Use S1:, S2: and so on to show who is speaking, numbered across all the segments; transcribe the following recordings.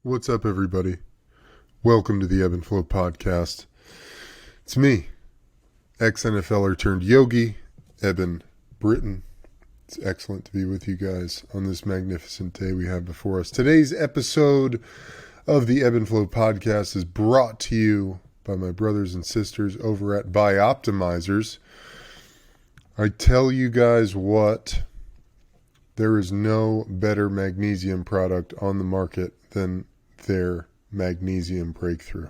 S1: What's up, everybody? Welcome to the Ebb and Flow podcast. It's me, ex-NFLer turned yogi, Eben Britton. It's excellent to be with you guys on this magnificent day we have before us. Today's episode of the Ebb and Flow podcast is brought to you by my brothers and sisters over at Bioptimizers. I tell you guys what, there is no better magnesium product on the market than their magnesium breakthrough.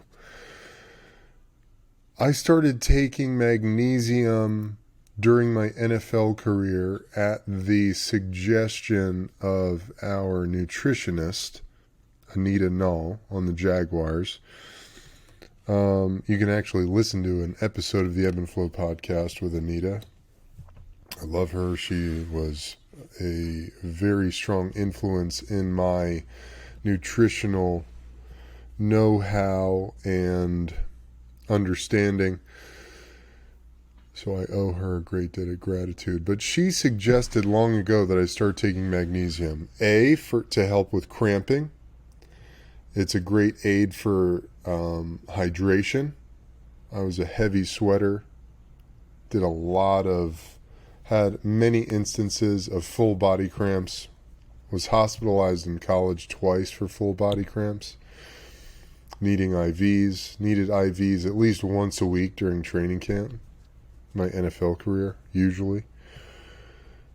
S1: I started taking magnesium during my NFL career at the suggestion of our nutritionist, Anita Null, on the Jaguars. You can actually listen to an episode of the Ebb and Flow podcast with Anita. I love her. She was a very strong influence in my nutritional know-how and understanding. So I owe her a great debt of gratitude. But she suggested long ago that I start taking magnesium. To help with cramping. It's a great aid for hydration. I was a heavy sweater. Had many instances of full body cramps. Was hospitalized in college twice for full body cramps. Needed IVs at least once a week during training camp. My NFL career, usually.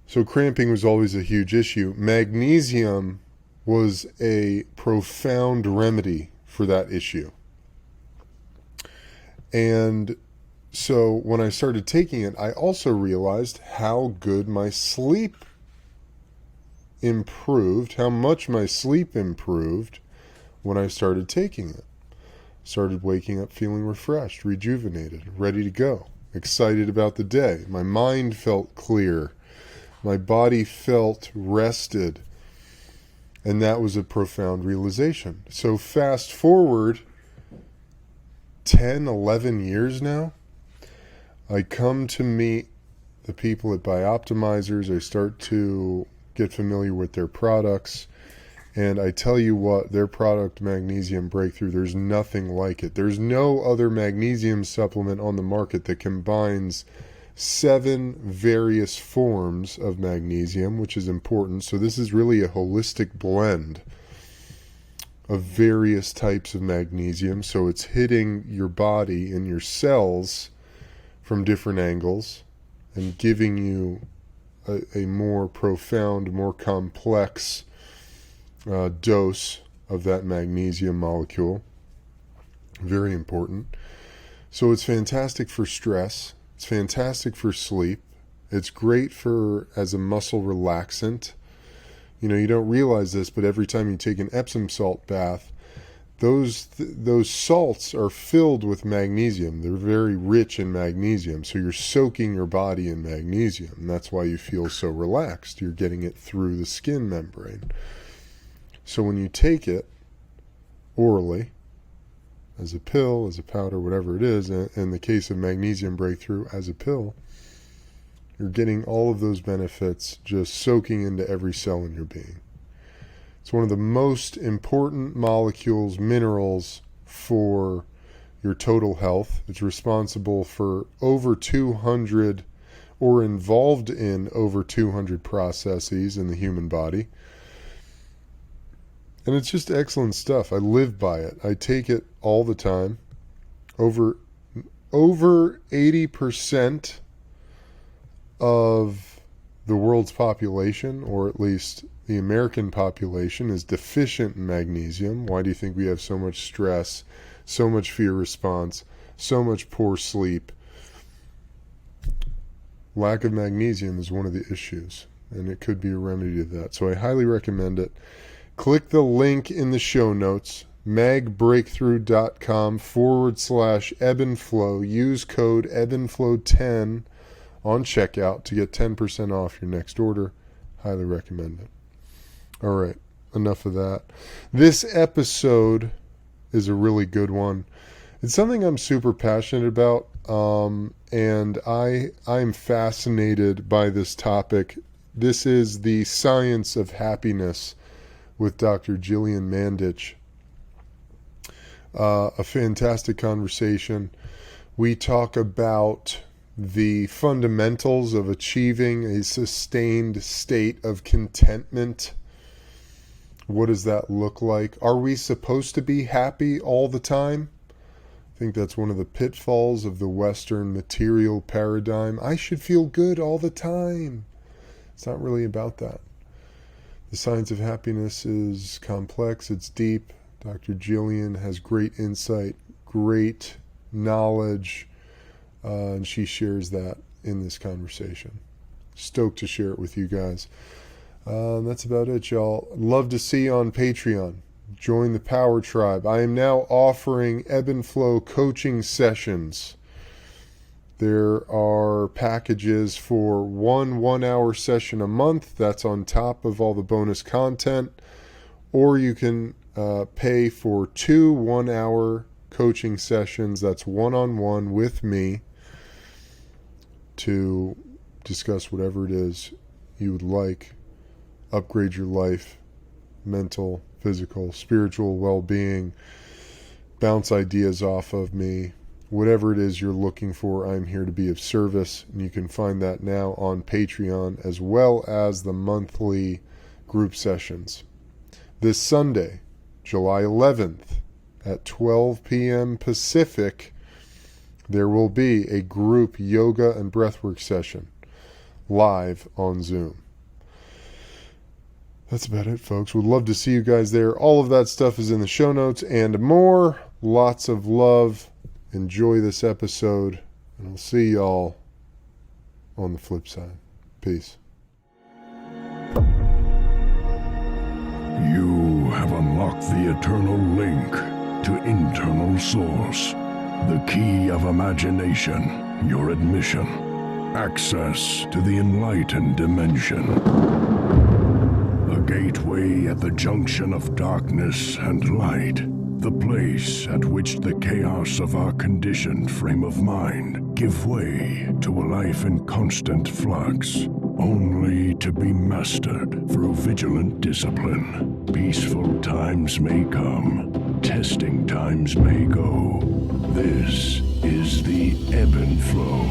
S1: So cramping was always a huge issue. Magnesium was a profound remedy for that issue. And so when I started taking it, I also realized how good my sleep improved, how much my sleep improved when I started taking it. Started waking up feeling refreshed, rejuvenated, ready to go, excited about the day. My mind felt clear. My body felt rested. And that was a profound realization. So fast forward 10, 11 years now, I come to meet the people at Bioptimizers. I start to get familiar with their products. And I tell you what, their product, Magnesium Breakthrough, there's nothing like it. There's no other magnesium supplement on the market that combines 7 various forms of magnesium, which is important. So this is really a holistic blend of various types of magnesium. So it's hitting your body and your cells from different angles and giving you a more profound, more complex dose of that magnesium molecule. Very important. So it's fantastic for stress. It's fantastic for sleep. It's great as a muscle relaxant. You know, you don't realize this, but every time you take an Epsom salt bath, those salts are filled with magnesium. They're very rich in magnesium. So you're soaking your body in magnesium. And that's why you feel so relaxed. You're getting it through the skin membrane. So when you take it orally, as a pill, as a powder, whatever it is, in the case of Magnesium Breakthrough, as a pill, you're getting all of those benefits just soaking into every cell in your being. It's one of the most important molecules, minerals, for your total health. It's responsible for over 200, or involved in over 200 processes in the human body. And it's just excellent stuff. I live by it. I take it all the time. Over 80% of the world's population, or at least the American population, is deficient in magnesium. Why do you think we have so much stress, so much fear response, so much poor sleep? Lack of magnesium is one of the issues, and it could be a remedy to that. So I highly recommend it. Click the link in the show notes, magbreakthrough.com/ebbandflow. Use code ebbandflow10 on checkout to get 10% off your next order. Highly recommend it. All right, enough of that. This episode is a really good one. It's something I'm super passionate about, and I'm fascinated by this topic. This is the science of happiness with Dr. Gillian Mandich. A fantastic conversation. We talk about the fundamentals of achieving a sustained state of contentment. What does that look like? Are we supposed to be happy all the time? I think that's one of the pitfalls of the Western material paradigm. I should feel good all the time. It's not really about that. The science of happiness is complex, it's deep. Dr. Jillian has great insight, great knowledge, and she shares that in this conversation. Stoked to share it with you guys. That's about it, y'all. Love to see you on Patreon. Join the Power Tribe. I am now offering Ebb and Flow coaching sessions. There are packages for one 1-hour session a month. That's on top of all the bonus content. Or you can pay for 2 1-hour coaching sessions. That's one-on-one with me to discuss whatever it is you would like. Upgrade your life, mental, physical, spiritual well-being, bounce ideas off of me. Whatever it is you're looking for, I'm here to be of service. And you can find that now on Patreon, as well as the monthly group sessions. This Sunday, July 11th, at 12 p.m. Pacific, there will be a group yoga and breathwork session live on Zoom. That's about it, folks. Would love to see you guys there. All of that stuff is in the show notes and more. Lots of love. Enjoy this episode, and I'll see y'all on the flip side. Peace.
S2: You have unlocked the eternal link to internal source, the key of imagination, your admission, access to the enlightened dimension. A gateway at the junction of darkness and light, the place at which the chaos of our conditioned frame of mind give way to a life in constant flux, only to be mastered through vigilant discipline. Peaceful times may come, testing times may go. This is the Ebb and Flow.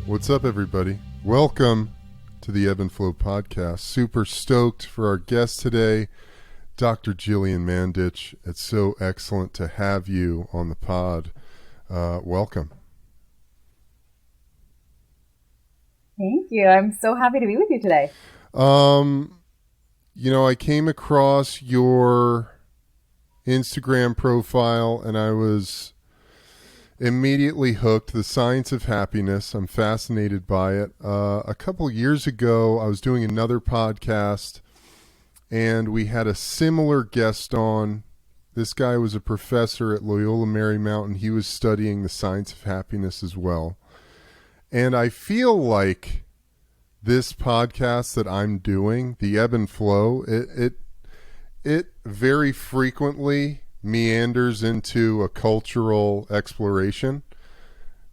S1: What's up, everybody? Welcome to the Ebb and Flow podcast. Super stoked for our guest today, Dr. Gillian Mandich. It's so excellent to have you on the pod. Welcome.
S3: Thank you. I'm so happy to be with you today.
S1: I came across your Instagram profile and I was immediately hooked. The science of happiness. I'm fascinated by it. A couple years ago, I was doing another podcast and we had a similar guest on. This guy was a professor at Loyola Marymount. He was studying the science of happiness as well. And I feel like this podcast that I'm doing, the Ebb and Flow, it very frequently meanders into a cultural exploration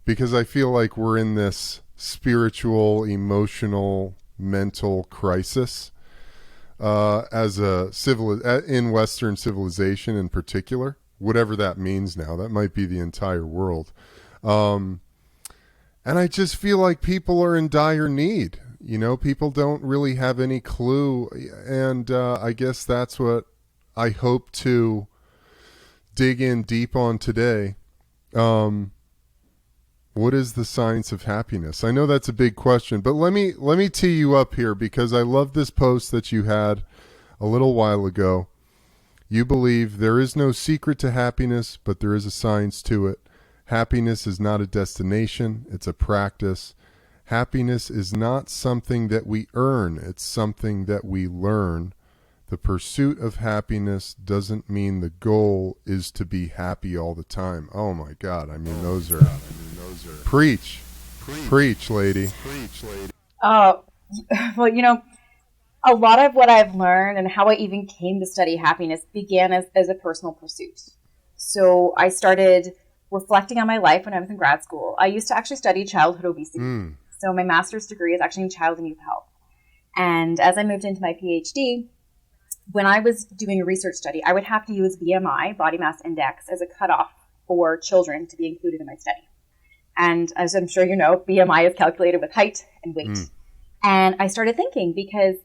S1: because I feel like we're in this spiritual, emotional, mental crisis as a in Western civilization in particular, whatever that means now. That might be the entire world. And I just feel like people are in dire need. People don't really have any clue. And I guess that's what I hope to dig in deep on today. What is the science of happiness? I know that's a big question, but let me tee you up here because I love this post that you had a little while ago. You believe there is no secret to happiness, but there is a science to it. Happiness is not a destination, it's a practice. Happiness is not something that we earn, it's something that we learn. The pursuit of happiness doesn't mean the goal is to be happy all the time. Oh my God. Those are preach, lady.
S3: Well, a lot of what I've learned and how I even came to study happiness began as a personal pursuit. So I started reflecting on my life when I was in grad school. I used to actually study childhood obesity. So my master's degree is actually in child and youth health. And as I moved into my PhD, when I was doing a research study, I would have to use BMI, body mass index, as a cutoff for children to be included in my study. And as I'm sure you know, BMI is calculated with height and weight. And I started thinking, because,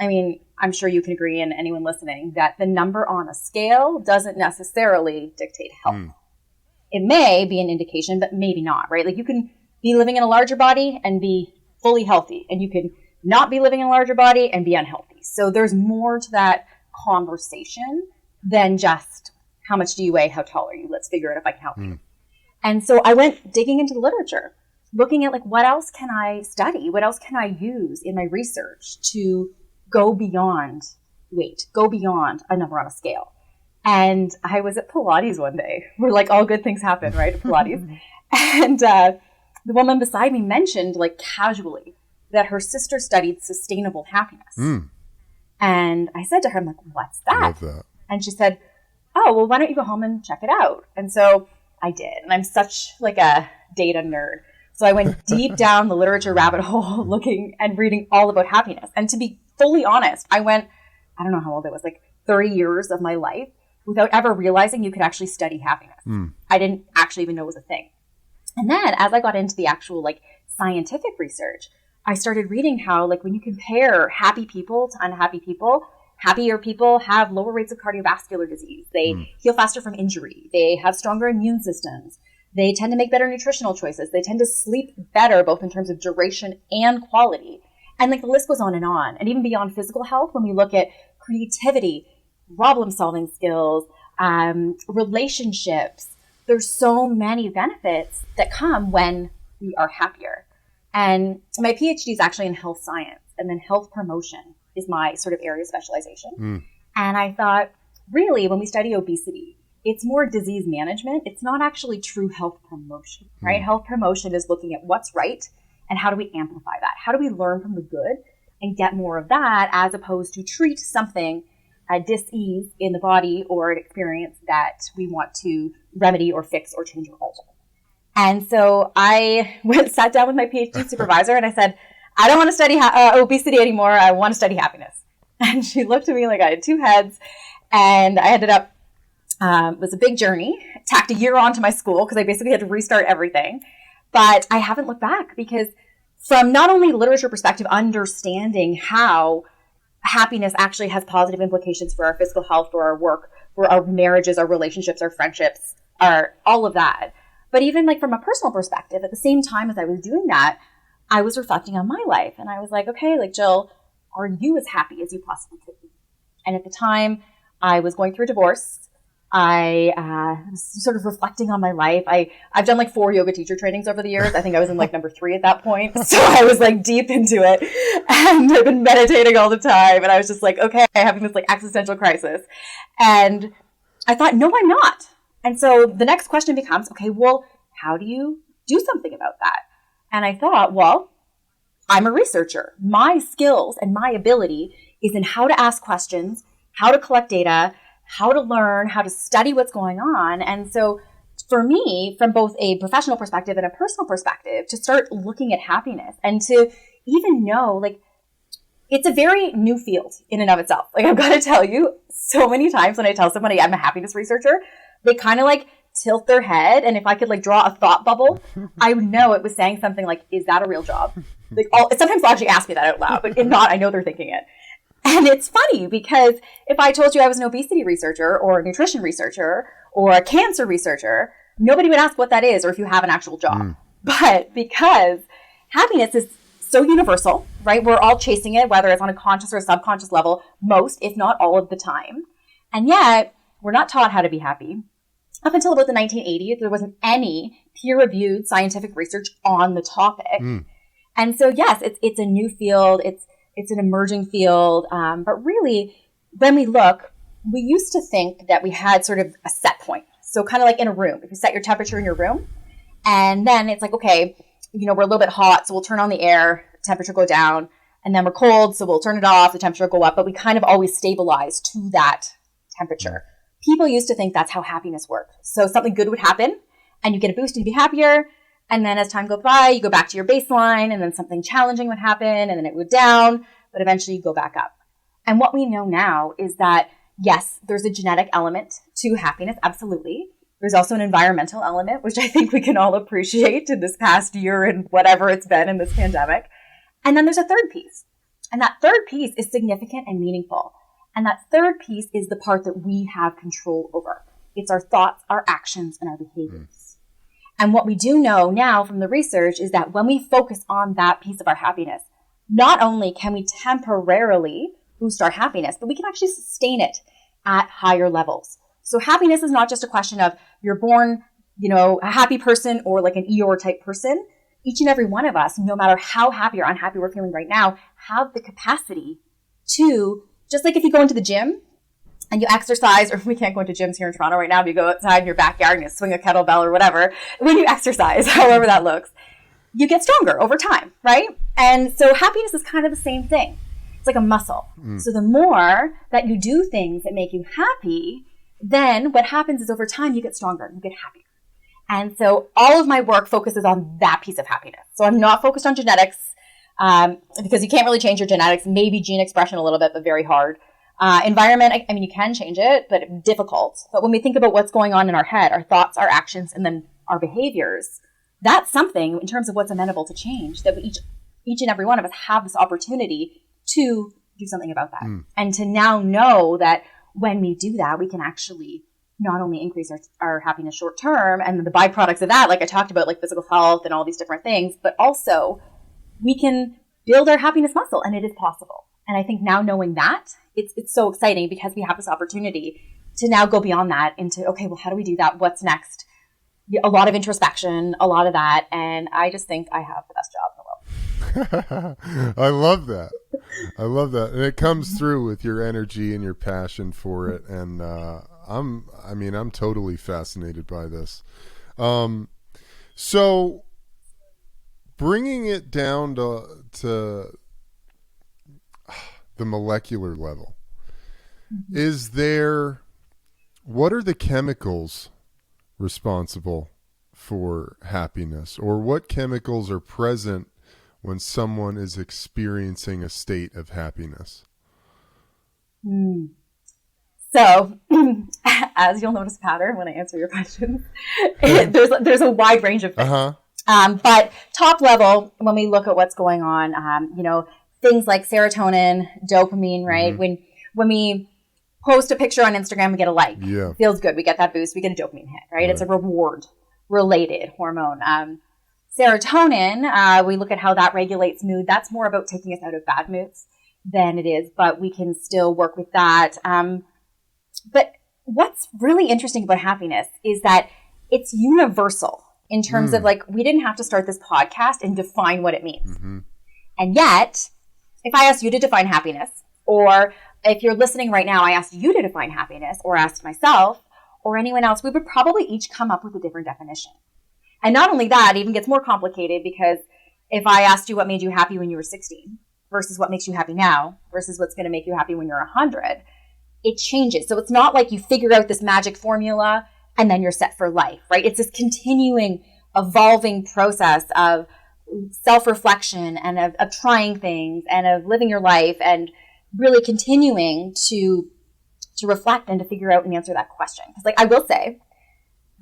S3: I mean, I'm sure you can agree, and anyone listening, that the number on a scale doesn't necessarily dictate health. It may be an indication, but maybe not, right? Like, you can be living in a larger body and be fully healthy, and you can not be living in a larger body and be unhealthy. So there's more to that conversation than just how much do you weigh, how tall are you? Let's figure out if I can help you. And so I went digging into the literature, looking at like, what else can I study? What else can I use in my research to go beyond weight, go beyond a number on a scale? And I was at Pilates one day, where like all good things happen, right, at Pilates. And the woman beside me mentioned, like, casually, that her sister studied sustainable happiness. And I said to her, I'm like, what's that?
S1: I love that.
S3: And she said, oh, well, why don't you go home and check it out? And so I did. And I'm such like a data nerd. So I went deep down the literature rabbit hole, looking and reading all about happiness. And to be fully honest, I went, I don't know how old it was, like 30 years of my life without ever realizing you could actually study happiness. I didn't actually even know it was a thing. And then as I got into the actual like scientific research, I started reading how, like, when you compare happy people to unhappy people, happier people have lower rates of cardiovascular disease. They heal faster from injury. They have stronger immune systems. They tend to make better nutritional choices. They tend to sleep better, both in terms of duration and quality. And like the list goes on. And even beyond physical health, when we look at creativity, problem-solving skills, relationships, there's so many benefits that come when we are happier. And my PhD is actually in health science, and then health promotion is my sort of area of specialization. And I thought, really, when we study obesity, it's more disease management. It's not actually true health promotion, right? Health promotion is looking at what's right and how do we amplify that? How do we learn from the good and get more of that, as opposed to treat something, a dis-ease in the body or an experience that we want to remedy or fix or change or alter. And so I sat down with my PhD supervisor and I said, I don't want to study obesity anymore. I want to study happiness. And she looked at me like I had two heads. And I ended up, it was a big journey, tacked a year onto my school because I basically had to restart everything. But I haven't looked back, because from not only literature perspective, understanding how happiness actually has positive implications for our physical health, for our work, for our marriages, our relationships, our friendships, our all of that. But even like from a personal perspective, at the same time as I was doing that, I was reflecting on my life. And I was like, okay, like, Jill, are you as happy as you possibly could be? And at the time, I was going through a divorce. I was sort of reflecting on my life. I've done like 4 yoga teacher trainings over the years. I think I was in like number 3 at that point. So I was like deep into it. And I've been meditating all the time. And I was just like, okay, I'm having this like existential crisis. And I thought, no, I'm not. And so the next question becomes, okay, well, how do you do something about that? And I thought, well, I'm a researcher. My skills and my ability is in how to ask questions, how to collect data, how to learn, how to study what's going on. And so for me, from both a professional perspective and a personal perspective, to start looking at happiness and to even know, like, it's a very new field in and of itself. Like, I've got to tell you, so many times when I tell somebody I'm a happiness researcher, they kind of like tilt their head. And if I could like draw a thought bubble, I would know it was saying something like, is that a real job? Like, sometimes they'll actually ask me that out loud, but if not, I know they're thinking it. And it's funny, because if I told you I was an obesity researcher or a nutrition researcher or a cancer researcher, nobody would ask what that is or if you have an actual job. But because happiness is so universal, right? We're all chasing it, whether it's on a conscious or a subconscious level, most, if not all of the time. And yet, we're not taught how to be happy. Up until about the 1980s, there wasn't any peer-reviewed scientific research on the topic. And so, yes, it's a new field. It's an emerging field. But really, when we look, we used to think that we had sort of a set point. So kind of like in a room, if you set your temperature in your room, and then it's like, okay, you know, we're a little bit hot, so we'll turn on the air, temperature go down, and then we're cold, so we'll turn it off, the temperature go up, but we kind of always stabilize to that temperature. People used to think that's how happiness worked. So something good would happen, and you get a boost and you'd be happier, and then as time goes by, you go back to your baseline, and then something challenging would happen, and then it would down. but eventually you go back up. And what we know now is that, yes, there's a genetic element to happiness, absolutely. There's also an environmental element, which I think we can all appreciate in this past year and whatever it's been in this pandemic. And then there's a third piece. And that third piece is significant and meaningful. And that third piece is the part that we have control over. It's our thoughts, our actions, and our behaviors. And what we do know now from the research is that when we focus on that piece of our happiness, not only can we temporarily boost our happiness, but we can actually sustain it at higher levels. So happiness is not just a question of you're born, a happy person or like an Eeyore type person. Each and every one of us, no matter how happy or unhappy we're feeling right now, have the capacity to, just like if you go into the gym and you exercise, or we can't go into gyms here in Toronto right now, but you go outside in your backyard and you swing a kettlebell or whatever. When you exercise, however that looks, you get stronger over time, right? And so happiness is kind of the same thing. It's like a muscle. So the more that you do things that make you happy, then what happens is over time you get stronger, you get happier. And so all of my work focuses on that piece of happiness. So I'm not focused on genetics because you can't really change your genetics, maybe gene expression a little bit, but very hard. Environment, I mean, you can change it, but difficult. But when we think about what's going on in our head, our thoughts, our actions, and then our behaviors, that's something in terms of what's amenable to change that each and every one of us have this opportunity to do something about that. And to now know that when we do that, we can actually not only increase our happiness short term and the byproducts of that, like I talked about, like physical health and all these different things, but also we can build our happiness muscle, and it is possible. And I think now knowing that, it's so exciting because we have this opportunity to now go beyond that into, okay, well, how do we do that? What's next? A lot of introspection, a lot of that. And I just think I have the best job in the world.
S1: I love that. I love that. And it comes through with your energy and your passion for it. And I'm totally fascinated by this. So bringing it down to the molecular level, what are the chemicals responsible for happiness, or what chemicals are present when someone is experiencing a state of happiness?
S3: So, as you'll notice a pattern when I answer your questions, there's a wide range of things. But top level, when we look at what's going on, things like serotonin, dopamine, right? When we post a picture on Instagram, we get a like.
S1: Yeah.
S3: Feels good. We get that boost. We get a dopamine hit, right? It's a reward-related hormone. Serotonin, we look at how that regulates mood. That's more about taking us out of bad moods than it is, but we can still work with that. But what's really interesting about happiness is that it's universal in terms of we didn't have to start this podcast and define what it means. And yet, if I asked you to define happiness, or if you're listening right now, I asked you to define happiness, or asked myself or anyone else, we would probably each come up with a different definition. And not only that, it even gets more complicated because if I asked you what made you happy when you were 16 versus what makes you happy now versus what's going to make you happy when you're 100, it changes. So it's not like you figure out this magic formula and then you're set for life, right? It's this continuing, evolving process of self-reflection and of trying things and of living your life and really continuing to reflect and to figure out and answer that question. Because I will say,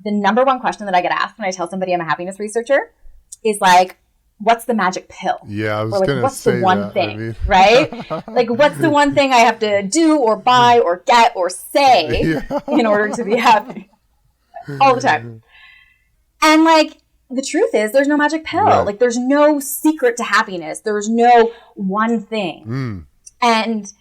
S3: the number one question that I get asked when I tell somebody I'm a happiness researcher is what's the magic pill?
S1: Yeah, I was going to say
S3: what's the one thing, right? What's the one thing I have to do or buy or get or say in order to be happy? All the time. And the truth is there's no magic pill.
S1: Right.
S3: There's no secret to happiness. There's no one thing. And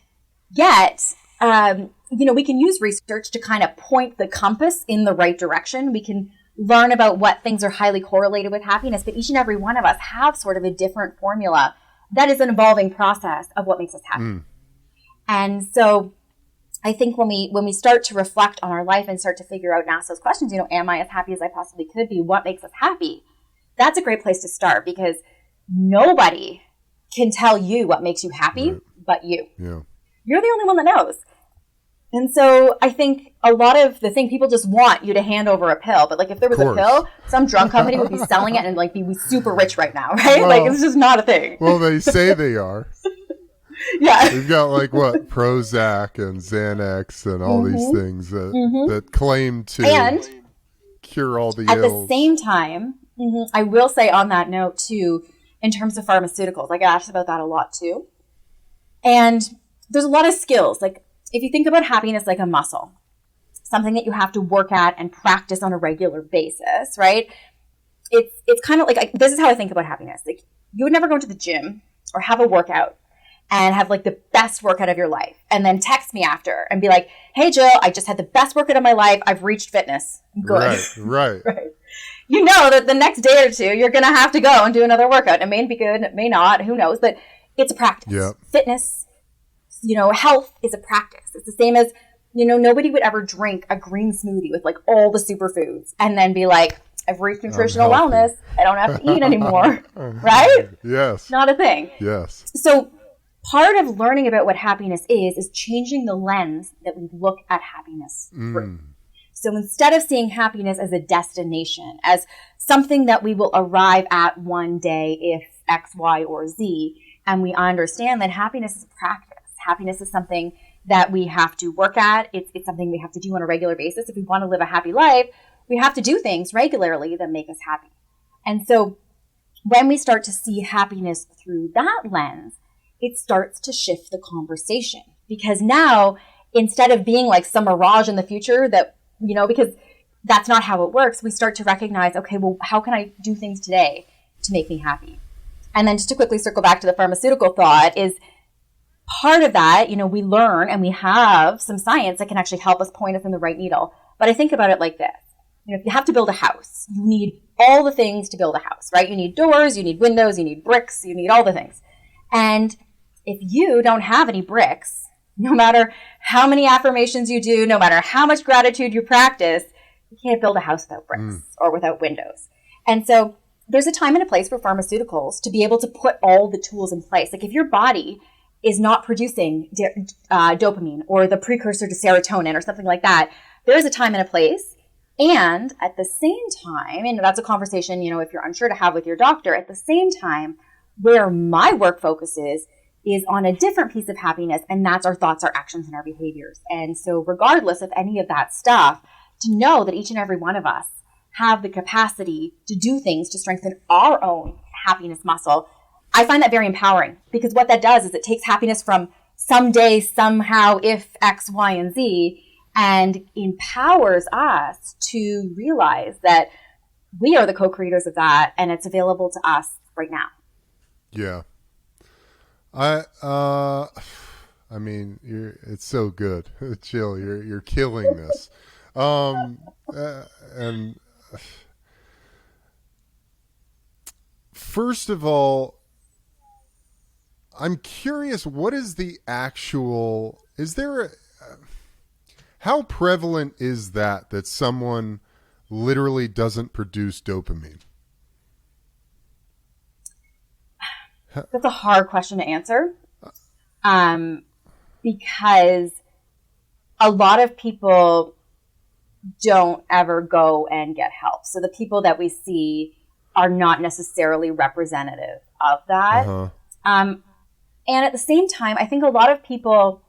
S3: yet, we can use research to kind of point the compass in the right direction. We can learn about what things are highly correlated with happiness, but each and every one of us have sort of a different formula that is an evolving process of what makes us happy. And so I think when we start to reflect on our life and start to figure out and ask those questions, am I as happy as I possibly could be? What makes us happy? That's a great place to start because nobody can tell you what makes you happy but you.
S1: Yeah.
S3: You're the only one that knows. And so I think a lot of the thing, people just want you to hand over a pill. But if there was a pill, some drug company would be selling it and be super rich right now, right?
S1: Well,
S3: it's just not a thing.
S1: Well, they say they are.
S3: Yeah.
S1: We've got like what, Prozac and Xanax and all these things that claim to
S3: And
S1: cure all the
S3: at the
S1: ills.
S3: same time, I will say on that note too, in terms of pharmaceuticals, I get asked about that a lot too. And there's a lot of skills. Like if you think about happiness like a muscle, something that you have to work at and practice on a regular basis, right? It's kind of like, this is how I think about happiness. Like you would never go to the gym or have a workout and have like the best workout of your life and then text me after and be like, hey Jill, I just had the best workout of my life. I've reached fitness. I'm good.
S1: Right.
S3: Right. You know that the next day or two, you're going to have to go and do another workout. It may be good, it may not, who knows, but it's a practice.
S1: Yep.
S3: Fitness, health is a practice. It's the same as, nobody would ever drink a green smoothie with like all the superfoods and then be like, I've reached nutritional wellness. I don't have to eat anymore. Right?
S1: Yes.
S3: Not a thing.
S1: Yes.
S3: So part of learning about what happiness is changing the lens that we look at happiness through. So instead of seeing happiness as a destination, as something that we will arrive at one day if X, Y, or Z, and we understand that happiness is a practice. Happiness is something that we have to work at. It's something we have to do on a regular basis. If we want to live a happy life, we have to do things regularly that make us happy. And so when we start to see happiness through that lens, it starts to shift the conversation. Because now, instead of being like some mirage in the future that, because that's not how it works, we start to recognize, okay, well, how can I do things today to make me happy? And then just to quickly circle back to the pharmaceutical thought is part of that, we learn and we have some science that can actually help us point us in the right needle. But I think about it like this. If you have to build a house, you need all the things to build a house, right? You need doors, you need windows, you need bricks, you need all the things. And if you don't have any bricks, no matter how many affirmations you do, no matter how much gratitude you practice, you can't build a house without bricks or without windows. And so there's a time and a place for pharmaceuticals to be able to put all the tools in place. Like if your body is not producing dopamine or the precursor to serotonin or something like that, there is a time and a place. And at the same time, and that's a conversation, if you're unsure to have with your doctor, at the same time, where my work focuses is on a different piece of happiness, and that's our thoughts, our actions, and our behaviors. And so regardless of any of that stuff, to know that each and every one of us have the capacity to do things to strengthen our own happiness muscle, I find that very empowering, because what that does is it takes happiness from someday, somehow, if X, Y, and Z, and empowers us to realize that we are the co-creators of that, and it's available to us right now.
S1: Yeah. I mean, it's so good. Jill, you're killing this. And first of all, I'm curious, what is the actual, how prevalent is that someone literally doesn't produce dopamine?
S3: That's a hard question to answer, because a lot of people don't ever go and get help. So the people that we see are not necessarily representative of that. And at the same time, I think a lot of people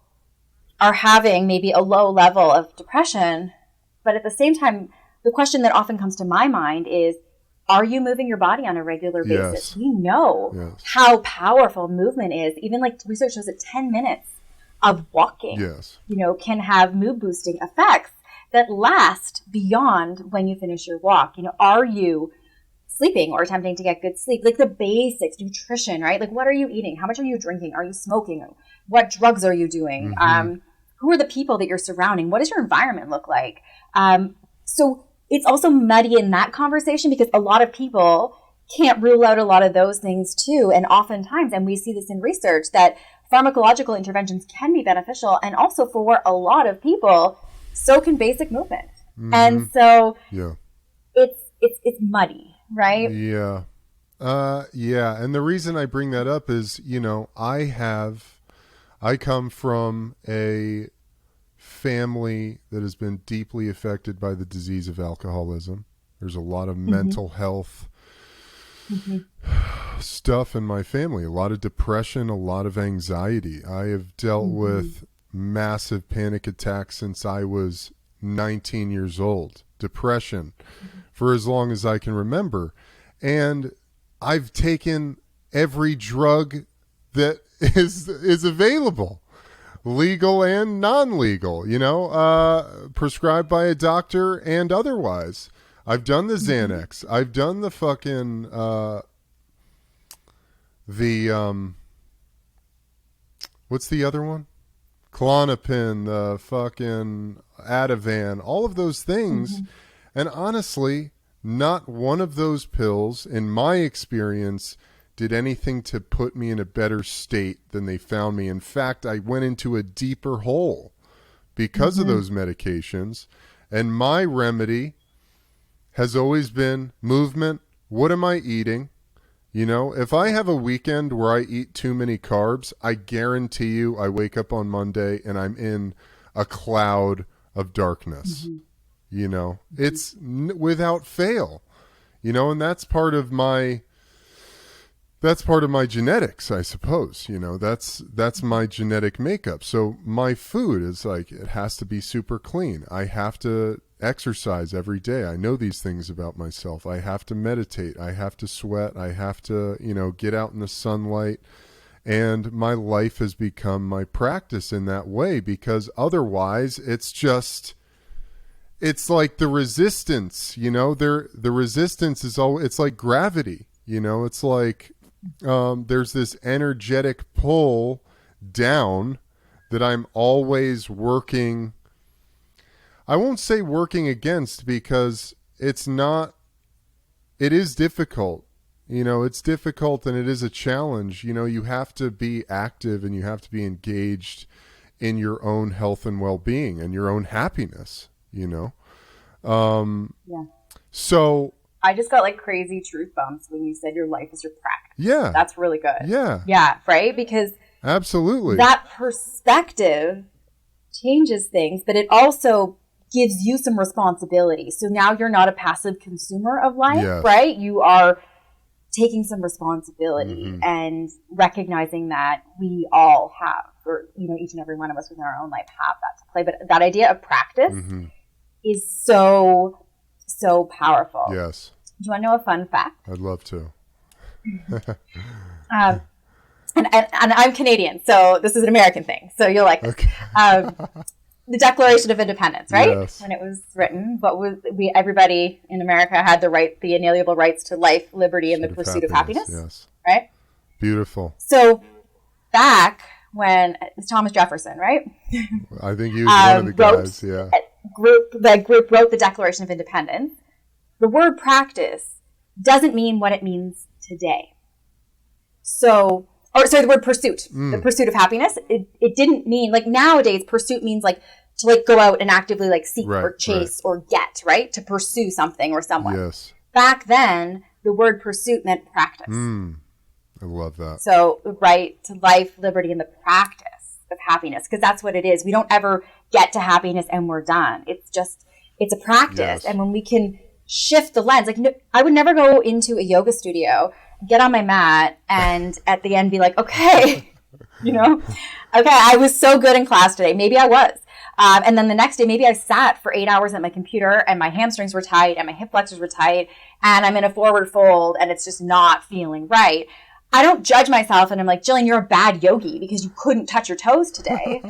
S3: are having maybe a low level of depression, but at the same time, the question that often comes to my mind is, are you moving your body on a regular basis?
S1: Yes.
S3: We know how powerful movement is. Even like research shows that 10 minutes of walking, can have mood boosting effects that last beyond when you finish your walk. Are you sleeping or attempting to get good sleep? Like the basics, nutrition, right? Like what are you eating? How much are you drinking? Are you smoking? What drugs are you doing? Who are the people that you're surrounding? What does your environment look like? So it's also muddy in that conversation, because a lot of people can't rule out a lot of those things too. And oftentimes, and we see this in research, that pharmacological interventions can be beneficial. And also for a lot of people, so can basic movement. And so it's muddy, right?
S1: Yeah. And the reason I bring that up is, I come from a family that has been deeply affected by the disease of alcoholism. There's a lot of mental health stuff in my family, a lot of depression, a lot of anxiety. I have dealt with massive panic attacks since I was 19 years old, depression for as long as I can remember. And I've taken every drug that is available, legal and non-legal, prescribed by a doctor and otherwise. I've done the Xanax. I've done the fucking what's the other one? Klonopin, the fucking Ativan, all of those things. And honestly, not one of those pills, in my experience, did anything to put me in a better state than they found me. In fact, I went into a deeper hole because of those medications. And my remedy has always been movement. What am I eating? If I have a weekend where I eat too many carbs, I guarantee you I wake up on Monday and I'm in a cloud of darkness. It's without fail, and that's part of my genetics, I suppose. That's my genetic makeup. So my food is like, it has to be super clean. I have to exercise every day. I know these things about myself. I have to meditate. I have to sweat. I have to, get out in the sunlight. And my life has become my practice in that way, because otherwise it's like the resistance, the resistance is it's like gravity, it's like, there's this energetic pull down that I'm always working. I won't say working against, because it is difficult. It's difficult and it is a challenge. You have to be active and you have to be engaged in your own health and well-being and your own happiness, Yeah. So
S3: I just got like crazy truth bumps when you said your life is your practice.
S1: Yeah.
S3: That's really good.
S1: Yeah.
S3: Yeah, right? Because
S1: absolutely,
S3: that perspective changes things, but it also gives you some responsibility. So now you're not a passive consumer of life,
S1: yes.
S3: right? You are taking some responsibility and recognizing that we all have, or each and every one of us within our own life have that to play. But that idea of practice is so powerful.
S1: Yes.
S3: Do you want to know a fun fact?
S1: I'd love to.
S3: And I'm Canadian, so this is an American thing. So you'll like
S1: okay.
S3: The Declaration of Independence, right?
S1: Yes.
S3: When it was written, everybody in America had the inalienable rights to life, liberty, and the pursuit of happiness.
S1: Yes.
S3: Right?
S1: Beautiful.
S3: So back when it was Thomas Jefferson, right?
S1: I think he was one of the guys. Yeah.
S3: The group wrote the Declaration of Independence. The word practice doesn't mean what it means today. The word pursuit, the pursuit of happiness. It didn't mean, like, nowadays pursuit means like to like go out and actively like seek or chase or get, right? To pursue something or someone.
S1: Yes.
S3: Back then, the word pursuit meant practice.
S1: I love that.
S3: So the right to life, liberty, and the practice of happiness, because that's what it is. We don't ever get to happiness and we're done. It's a practice.
S1: Yes.
S3: And when we can shift the lens, like, I would never go into a yoga studio, get on my mat, and at the end be like, okay, okay, I was so good in class today. Maybe I was. And then the next day, maybe I sat for 8 hours at my computer and my hamstrings were tight and my hip flexors were tight and I'm in a forward fold and it's just not feeling right. I don't judge myself and I'm like, Jillian, you're a bad yogi because you couldn't touch your toes today.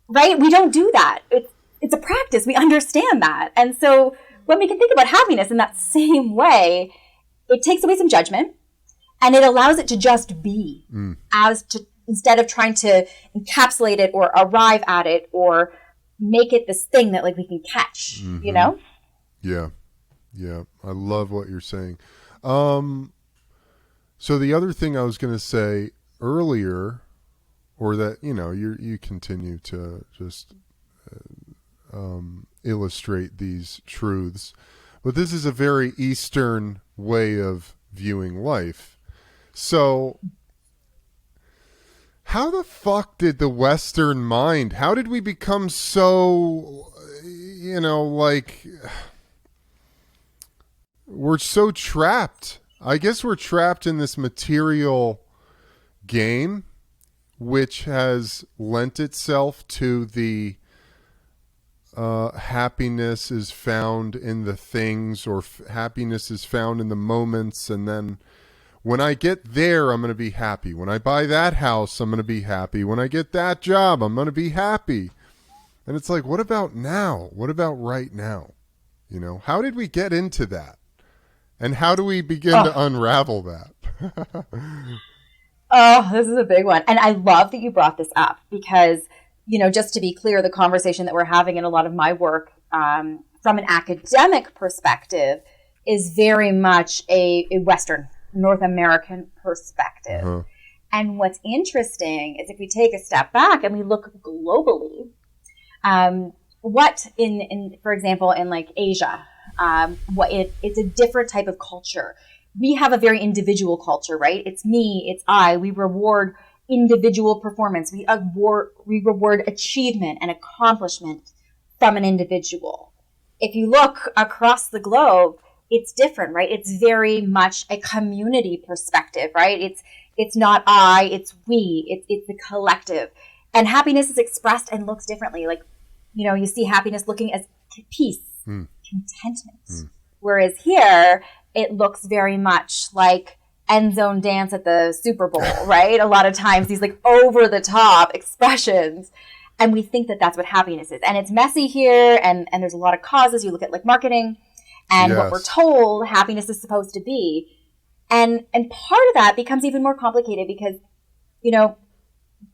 S3: Right? We don't do that. It's a practice. We understand that. And so when we can think about happiness in that same way, it takes away some judgment and it allows it to just be instead of trying to encapsulate it or arrive at it or make it this thing that like we can catch,
S1: Yeah. Yeah. I love what you're saying. So the other thing I was going to say earlier, or that, you continue to just illustrate these truths, but this is a very Eastern way of viewing life. So how the fuck did the Western mind, how did we become so, like, we're so trapped I guess we're trapped in this material game, which has lent itself to the happiness is found in the things, or happiness is found in the moments. And then when I get there, I'm going to be happy. When I buy that house, I'm going to be happy. When I get that job, I'm going to be happy. And it's like, what about now? What about right now? You know, how did we get into that? And how do we begin to unravel that?
S3: Oh, this is a big one. And I love that you brought this up because, you know, just to be clear, the conversation that we're having in a lot of my work from an academic perspective is very much a Western, North American perspective. Uh-huh. And what's interesting is if we take a step back and we look globally, what in for example, in like Asia, it's a different type of culture. We have a very individual culture, right? It's me, it's I. We reward individual performance. We reward achievement and accomplishment from an individual. If you look across the globe, it's different, right? It's very much a community perspective, right? It's not I, it's we, it's the collective. And happiness is expressed and looks differently. Like, you know, you see happiness looking as peace, contentment. Whereas here, it looks very much like end zone dance at the Super Bowl, right? A lot of times these like over the top expressions. And we think that that's what happiness is. And it's messy here. And there's a lot of causes. You look at like marketing and what we're told happiness is supposed to be. And part of that becomes even more complicated because, you know,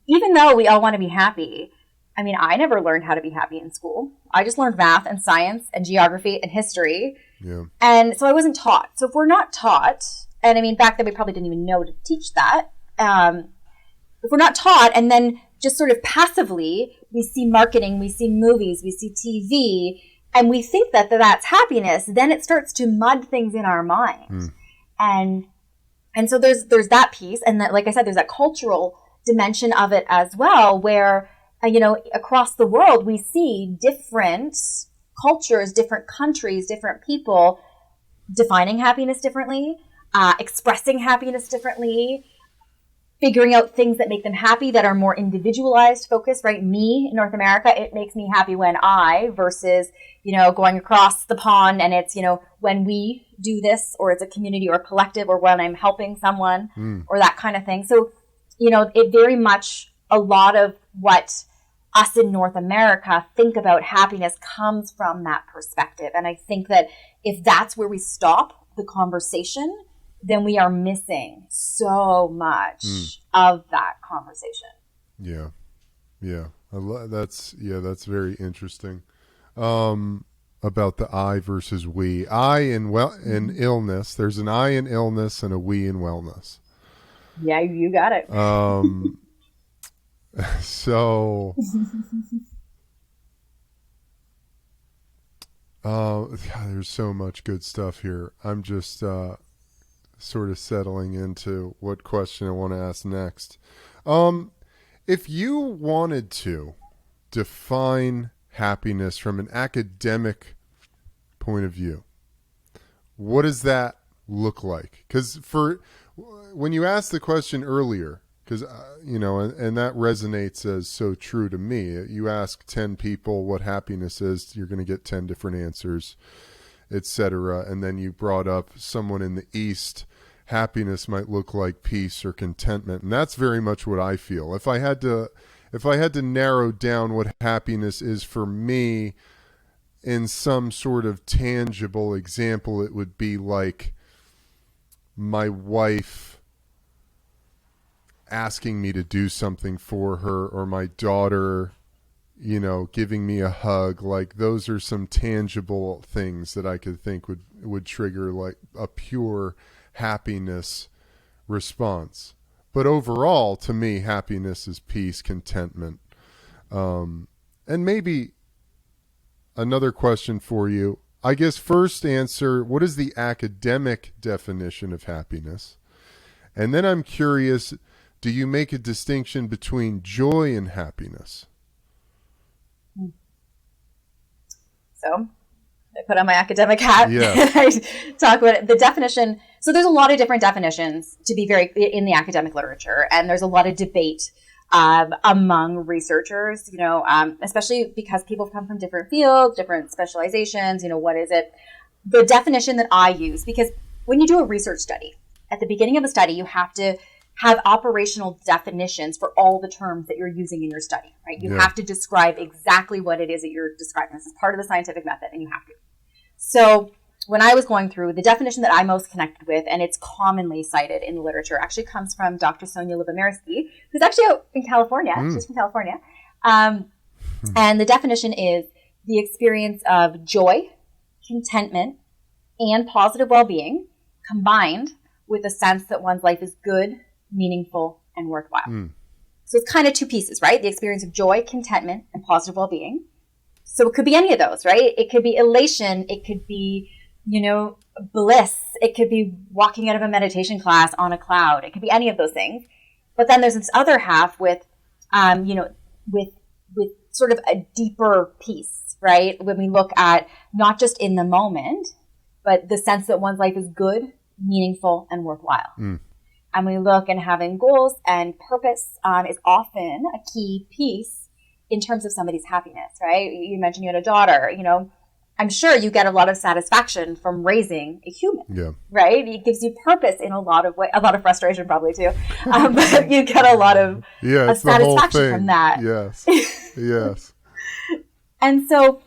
S3: even though we all want to be happy, I mean, I never learned how to be happy in school. I just learned math and science and geography and history. Yeah. And so I wasn't taught. So if we're not taught, and I mean, back then we probably didn't even know to teach that. If we're not taught and then just sort of passively, we see marketing, we see movies, we see TV, and we think that that's happiness, then it starts to mud things in our mind. And so there's that piece. And that, like I said, there's that cultural dimension of it as well, where, you know, across the world, we see different cultures, different countries, different people defining happiness differently, expressing happiness differently, figuring out things that make them happy that are more individualized, focused, right? Me in North America, it makes me happy when I versus, you know, going across the pond and it's, you know, when we do this, or it's a community or a collective, or when I'm helping someone or that kind of thing. So, you know, it very much, a lot of what us in North America think about happiness comes from that perspective. And I think that if that's where we stop the conversation, then we are missing so much of that conversation.
S1: Yeah. Yeah. That's very interesting. About the I versus we. I in illness. There's an I in illness and a we in wellness.
S3: Yeah, you got it.
S1: So, there's so much good stuff here. I'm just sort of settling into what question I want to ask next. If you wanted to define happiness from an academic point of view, what does that look like? Because when you asked the question earlier, because, you know, and that resonates as so true to me. You ask 10 people what happiness is, you're going to get 10 different answers, etc. And then you brought up someone in the East, happiness might look like peace or contentment. And that's very much what I feel. If I had to narrow down what happiness is for me in some sort of tangible example, it would be like my wife asking me to do something for her, or my daughter, you know, giving me a hug. Like, those are some tangible things that I could think would trigger like a pure happiness response. But overall, to me, happiness is peace, contentment. And maybe another question for you, I guess. First answer, what is the academic definition of happiness? And then I'm curious, do you make a distinction between joy and happiness?
S3: So I put on my academic hat.
S1: Yeah.
S3: I talk about it. The definition So there's a lot of different definitions to be very in the academic literature, and there's a lot of debate among researchers, especially because people come from different fields, different specializations, what is it? The definition that I use, because when you do a research study, at the beginning of a study, you have to have operational definitions for all the terms that you're using in your study, right? You have to describe exactly what it is that you're describing. This is part of the scientific method, and you have to. So when I was going through, the definition that I most connected with, and it's commonly cited in the literature, actually comes from Dr. Sonia Lyubomirsky, who's actually out in California. She's from California. And the definition is the experience of joy, contentment, and positive well-being combined with a sense that one's life is good, meaningful, and worthwhile. So it's kind of two pieces, right? The experience of joy, contentment, and positive well-being. So it could be any of those, right? It could be elation. It could be, bliss. It could be walking out of a meditation class on a cloud. It could be any of those things. But then there's this other half with, with sort of a deeper piece, right? When we look at not just in the moment, but the sense that one's life is good, meaningful, and worthwhile. And we look and having goals and purpose is often a key piece in terms of somebody's happiness, right? You mentioned you had a daughter, I'm sure you get a lot of satisfaction from raising a human, right? It gives you purpose in a lot of ways, a lot of frustration probably too, but you get a lot of satisfaction from that.
S1: Yes.
S3: And so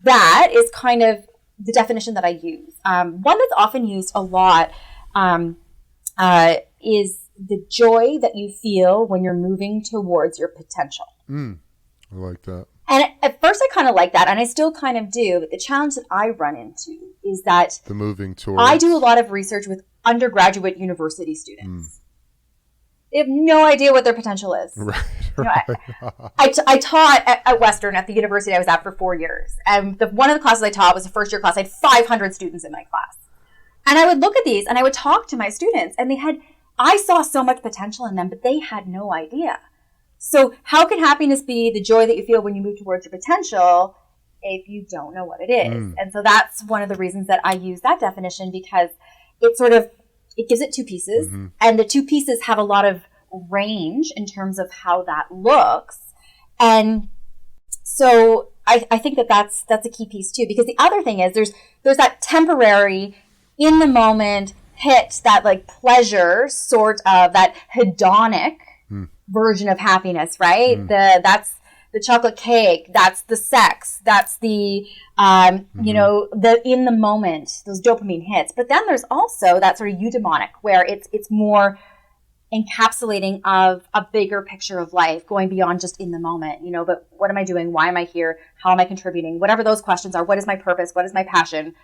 S3: that is kind of the definition that I use. One that's often used a lot is the joy that you feel when you're moving towards your potential.
S1: I like that.
S3: And at first I kind of like that, and I still kind of do, but the challenge that I run into is that
S1: the moving towards.
S3: I do a lot of research with undergraduate university students. They have no idea what their potential is.
S1: Right.
S3: I taught at Western at the university I was at for 4 years. And one of the classes I taught was a first year class. I had 500 students in my class. And I would look at these and I would talk to my students, and I saw so much potential in them, but they had no idea. So how can happiness be the joy that you feel when you move towards your potential if you don't know what it is? And so that's one of the reasons that I use that definition, because it gives it two pieces, and the two pieces have a lot of range in terms of how that looks. And so I think that's a key piece too, because the other thing is there's that temporary in the moment hit, that like pleasure, sort of that hedonic version of happiness, right? That's the chocolate cake, that's the sex, that's the the in the moment, those dopamine hits. But then there's also that sort of eudaimonic, where it's more encapsulating of a bigger picture of life, going beyond just in the moment, but what am I doing? Why am I here? How am I contributing? Whatever those questions are, what is my purpose? What is my passion?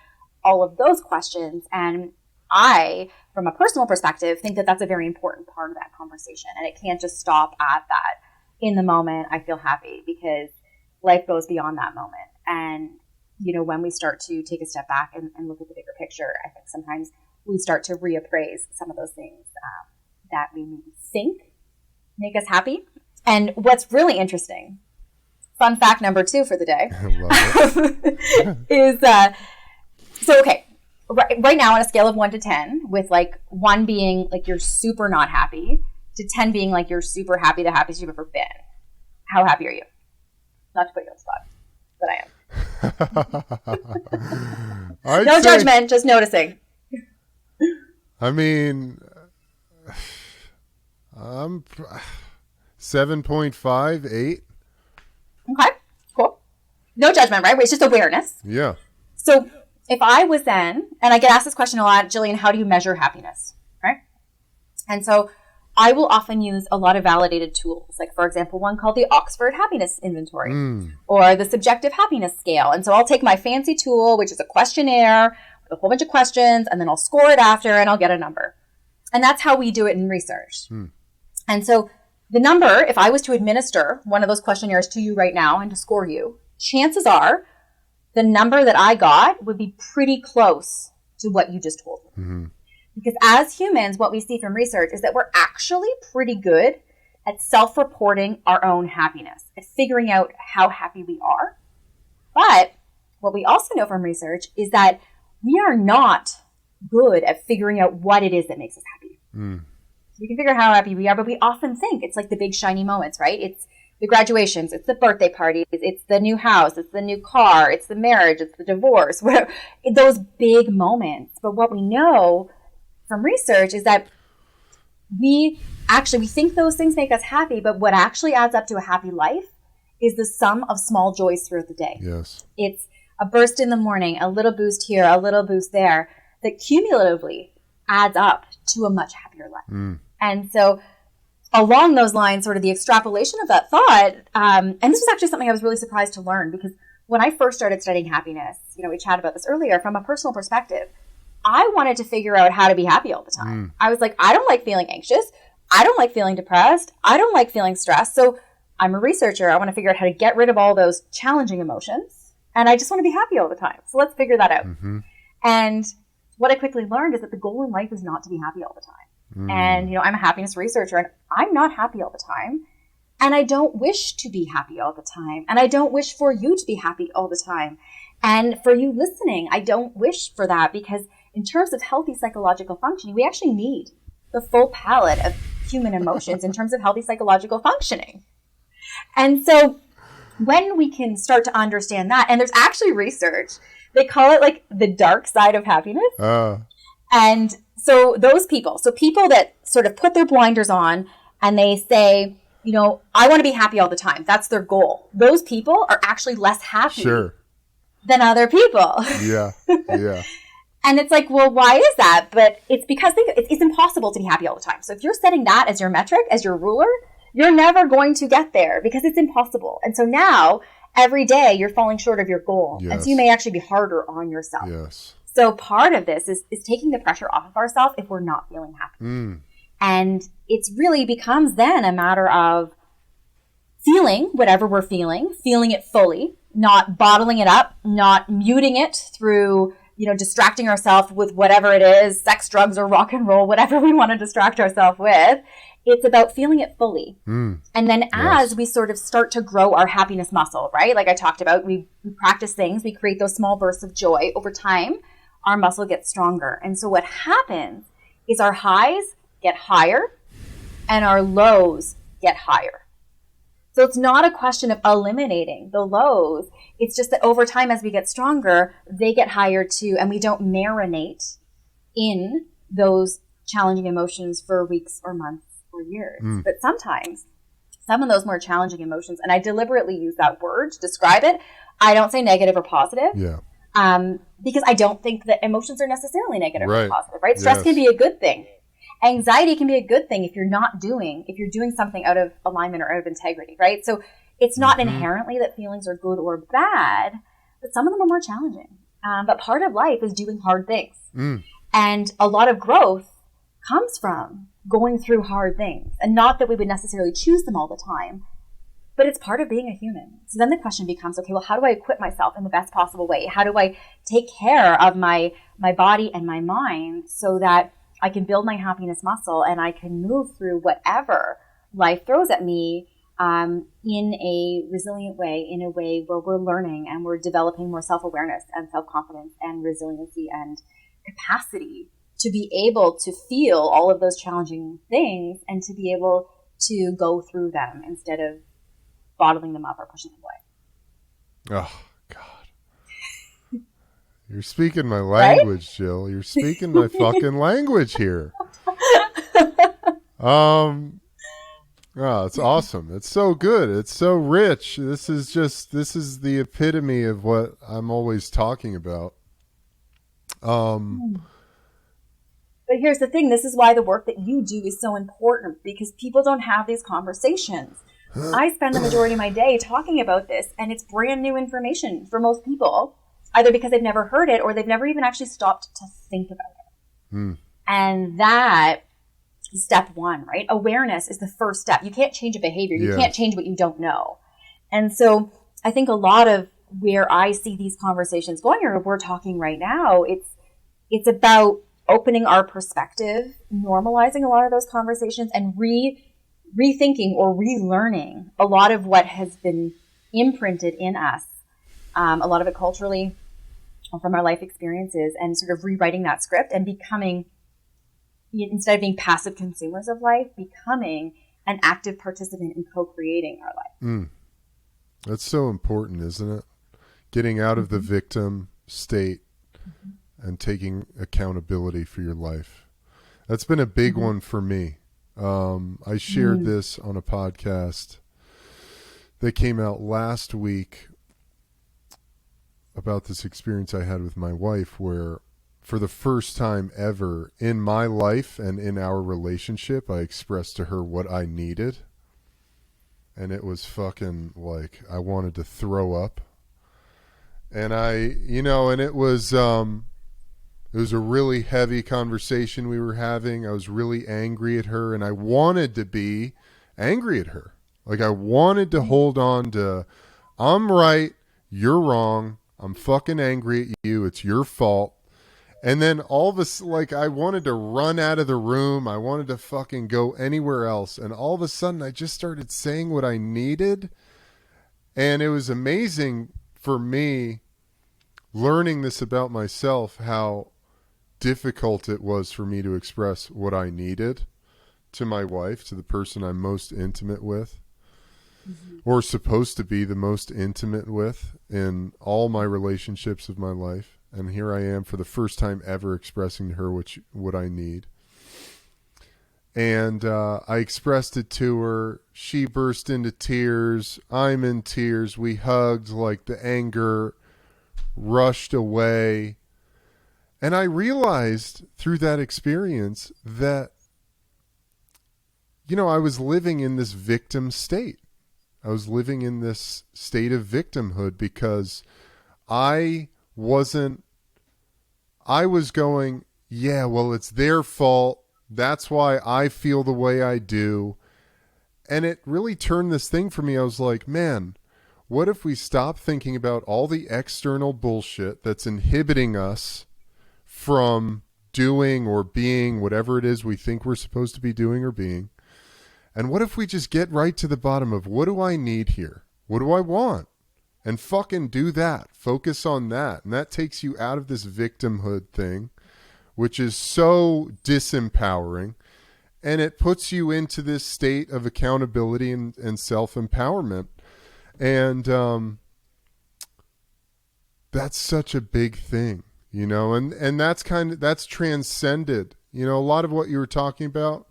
S3: All of those questions. And I, from a personal perspective, think that that's a very important part of that conversation. And it can't just stop at that. In the moment, I feel happy, because life goes beyond that moment. And, when we start to take a step back and look at the bigger picture, I think sometimes we start to reappraise some of those things that we maybe think make us happy. And what's really interesting, fun fact number 2 for the day, is right now on a scale of 1 to 10, with like 1 being like you're super not happy, to 10 being like you're super happy, the happiest you've ever been. How happy are you? Not to put you on the spot, but I am. No judgment, just noticing.
S1: I mean, I'm 7.5, 8.
S3: Okay, cool. No judgment, right? It's just awareness.
S1: Yeah.
S3: So if I was then, and I get asked this question a lot, Jillian, how do you measure happiness, right? And so I will often use a lot of validated tools, like, for example, one called the Oxford Happiness Inventory or the Subjective Happiness Scale. And so I'll take my fancy tool, which is a questionnaire with a whole bunch of questions, and then I'll score it after, and I'll get a number. And that's how we do it in research. And so the number, if I was to administer one of those questionnaires to you right now and to score you, chances are the number that I got would be pretty close to what you just told me. Because as humans, what we see from research is that we're actually pretty good at self-reporting our own happiness, at figuring out how happy we are. But what we also know from research is that we are not good at figuring out what it is that makes us happy. So we can figure out how happy we are, but we often think it's like the big shiny moments, right? It's the graduations, it's the birthday parties, it's the new house, it's the new car, it's the marriage, it's the divorce, whatever, those big moments. But what we know from research is that we think those things make us happy, but what actually adds up to a happy life is the sum of small joys throughout the day.
S1: Yes.
S3: It's a burst in the morning, a little boost here, a little boost there, that cumulatively adds up to a much happier life. And so along those lines, sort of the extrapolation of that thought, and this was actually something I was really surprised to learn, because when I first started studying happiness, we chatted about this earlier, from a personal perspective, I wanted to figure out how to be happy all the time. I was like, I don't like feeling anxious. I don't like feeling depressed. I don't like feeling stressed. So I'm a researcher. I want to figure out how to get rid of all those challenging emotions. And I just want to be happy all the time. So let's figure that out. And what I quickly learned is that the goal in life is not to be happy all the time. And, I'm a happiness researcher, and I'm not happy all the time. And I don't wish to be happy all the time. And I don't wish for you to be happy all the time. And for you listening, I don't wish for that, because in terms of healthy psychological functioning, we actually need the full palette of human emotions in terms of healthy psychological functioning. And so when we can start to understand that, and there's actually research, they call it like the dark side of happiness. And so those people that sort of put their blinders on and they say, I want to be happy all the time. That's their goal. Those people are actually less happy than other people.
S1: Yeah.
S3: And it's like, well, why is that? But it's because it's impossible to be happy all the time. So if you're setting that as your metric, as your ruler, you're never going to get there, because it's impossible. And so now every day you're falling short of your goal.
S1: Yes.
S3: And so you may actually be harder on yourself.
S1: Yes.
S3: So part of this is taking the pressure off of ourselves if we're not feeling happy. And it's really becomes then a matter of feeling whatever we're feeling it fully, not bottling it up, not muting it through, distracting ourselves with whatever it is, sex, drugs, or rock and roll, whatever we want to distract ourselves with. It's about feeling it fully. And then as we sort of start to grow our happiness muscle, right? Like I talked about, we practice things, we create those small bursts of joy over time. Our muscle gets stronger. And so what happens is our highs get higher and our lows get higher. So it's not a question of eliminating the lows. It's just that over time, as we get stronger, they get higher too. And we don't marinate in those challenging emotions for weeks or months or years. But sometimes some of those more challenging emotions, and I deliberately use that word to describe it, I don't say negative or positive. Because I don't think that emotions are necessarily negative or positive, right? Stress can be a good thing. Anxiety can be a good thing if you're doing something out of alignment or out of integrity, right? So it's not inherently that feelings are good or bad, but some of them are more challenging. But part of life is doing hard things. And a lot of growth comes from going through hard things. And not that we would necessarily choose them all the time, but it's part of being a human. So then the question becomes, okay, well, how do I equip myself in the best possible way? How do I take care of my body and my mind so that I can build my happiness muscle and I can move through whatever life throws at me in a resilient way, in a way where we're learning and we're developing more self-awareness and self-confidence and resiliency and capacity to be able to feel all of those challenging things and to be able to go through them instead of bottling them up or pushing them away.
S1: Oh, God. You're speaking my language, right? Jill. You're speaking my fucking language here. Oh, it's awesome. It's so good. It's so rich. This is the epitome of what I'm always talking about.
S3: But here's the thing. This is why the work that you do is so important, because people don't have these conversations. I spend the majority of my day talking about this, and it's brand new information for most people, either because they've never heard it or they've never even actually stopped to think about it. And that is step one, right? Awareness is the first step. You can't change a behavior. You can't change what you don't know. And so I think a lot of where I see these conversations going, or we're talking right now, it's about opening our perspective, normalizing a lot of those conversations, and rethinking or relearning a lot of what has been imprinted in us, a lot of it culturally, from our life experiences and sort of rewriting that script and becoming, instead of being passive consumers of life, becoming an active participant in co-creating our life.
S1: That's so important, isn't it? Getting out of the victim state and taking accountability for your life. That's been a big one for me. I shared this on a podcast that came out last week about this experience I had with my wife, where for the first time ever in my life and in our relationship, I expressed to her what I needed. And it was fucking like I wanted to throw up. And and it was a really heavy conversation we were having. I was really angry at her, and I wanted to be angry at her. Like, I wanted to hold on to, I'm right, you're wrong, I'm fucking angry at you, it's your fault. And then all of a sudden, like, I wanted to run out of the room. I wanted to fucking go anywhere else. And all of a sudden, I just started saying what I needed. And it was amazing for me learning this about myself, how difficult it was for me to express what I needed to my wife, to the person I'm most intimate with, or supposed to be the most intimate with in all my relationships of my life. And here I am for the first time ever expressing to her what I need. And I expressed it to her. She burst into tears. I'm in tears. We hugged, like the anger rushed away. And I realized through that experience that, I was living in this victim state. I was living in this state of victimhood because I was going, yeah, well, it's their fault. That's why I feel the way I do. And it really turned this thing for me. I was like, man, what if we stop thinking about all the external bullshit that's inhibiting us from doing or being whatever it is we think we're supposed to be doing or being? And what if we just get right to the bottom of, what do I need here? What do I want? And fucking do that. Focus on that. And that takes you out of this victimhood thing, which is so disempowering. And it puts you into this state of accountability and self-empowerment. And that's such a big thing, and that's transcended, a lot of what you were talking about.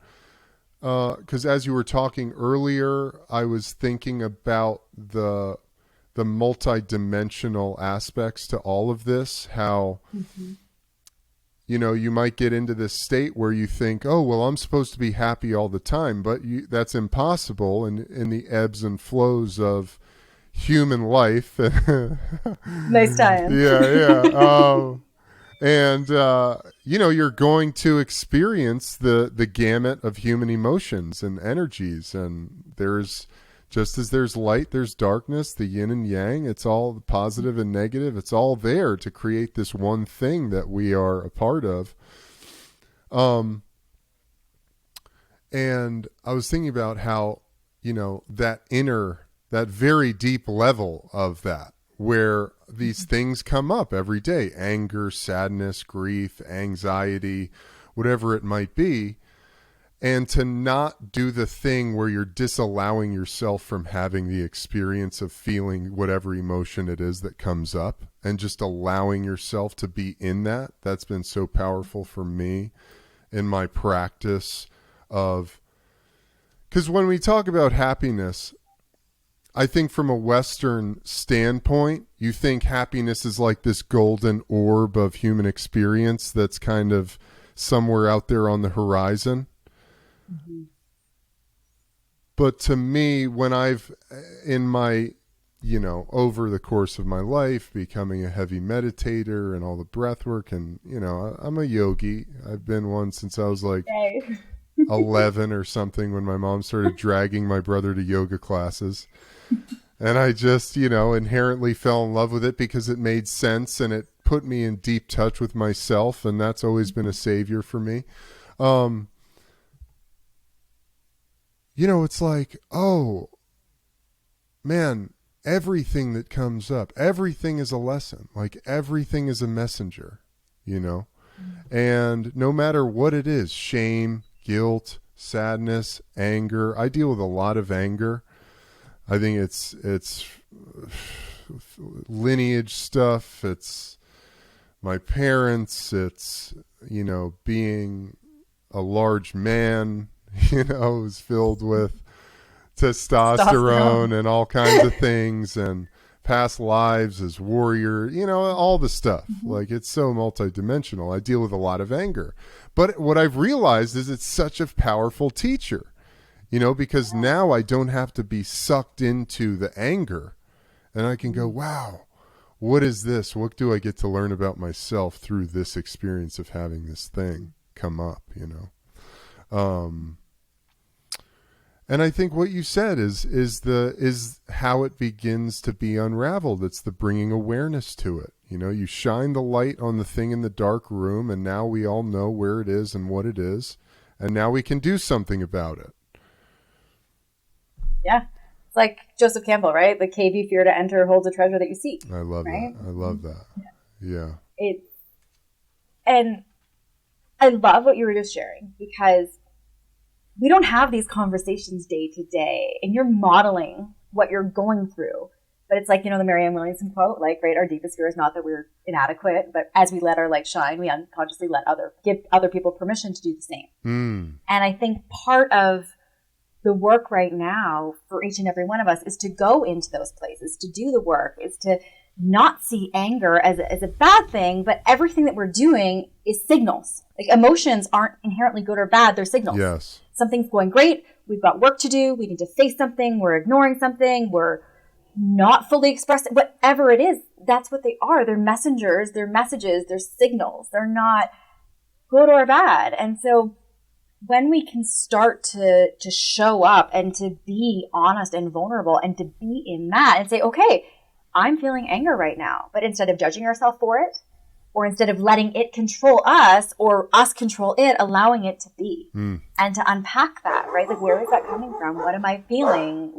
S1: Because as you were talking earlier, I was thinking about the multi-dimensional aspects to all of this, how, you might get into this state where you think, oh, well, I'm supposed to be happy all the time, but that's impossible in the ebbs and flows of human life.
S3: Nice time.
S1: Yeah. And, you're going to experience the gamut of human emotions and energies. And just as there's light, there's darkness, the yin and yang. It's all positive and negative. It's all there to create this one thing that we are a part of. And I was thinking about how, that very deep level of that, where these things come up every day, anger, sadness, grief, anxiety, whatever it might be, and to not do the thing where you're disallowing yourself from having the experience of feeling whatever emotion it is that comes up and just allowing yourself to be in that. That's been so powerful for me in my practice of, because when we talk about happiness, I think from a Western standpoint, you think happiness is like this golden orb of human experience that's kind of somewhere out there on the horizon. Mm-hmm. But to me, when in my, over the course of my life, becoming a heavy meditator and all the breath work, and, I'm a yogi. I've been one since I was like 11 or something, when my mom started dragging my brother to yoga classes. And I just, inherently fell in love with it because it made sense and it put me in deep touch with myself. And that's always been a savior for me. It's like, oh, man, everything that comes up, everything is a lesson. Like everything is a messenger, you know? And no matter what it is, shame, guilt, sadness, anger. I deal with a lot of anger. I think it's lineage stuff. It's my parents. It's, you know, being a large man, you know, is filled with testosterone and all kinds of things, and past lives as warrior, you know, all the stuff. Like it's so multidimensional. I deal with a lot of anger. But what I've realized is it's such a powerful teacher, you know, because now I don't have to be sucked into the anger, and I can go, wow, what is this? What do I get to learn about myself through this experience of having this thing come up, you know? And I think what you said is how it begins to be unraveled. It's the bringing awareness to it. You know, you shine the light on the thing in the dark room, and now we all know where it is and what it is, and now we can do something about it.
S3: Yeah. It's like Joseph Campbell, right? The cave you fear to enter holds a treasure that you seek.
S1: I love
S3: right?
S1: that. I love that. Yeah.
S3: And I love what you were just sharing, because we don't have these conversations day to day, and you're modeling what you're going through. But it's like, you know, the Marianne Williamson quote, like, right, our deepest fear is not that we're inadequate, but as we let our light shine, we unconsciously give other people permission to do the same. And I think part of the work right now for each and every one of us is to go into those places, to do the work, is to not see anger as a bad thing, but everything that we're doing is signals. Like emotions aren't inherently good or bad, they're signals.
S1: Yes.
S3: Something's going great, we've got work to do, we need to face something, we're ignoring something, we're not fully expressing, whatever it is, that's what they are. They're messengers, they're messages, they're signals. They're not good or bad. And so when we can start to show up and to be honest and vulnerable and to be in that and say, okay, I'm feeling anger right now, but instead of judging ourselves for it, or instead of letting it control us or us control it, allowing it to be and to unpack that, right? Like, where is that coming from? What am I feeling?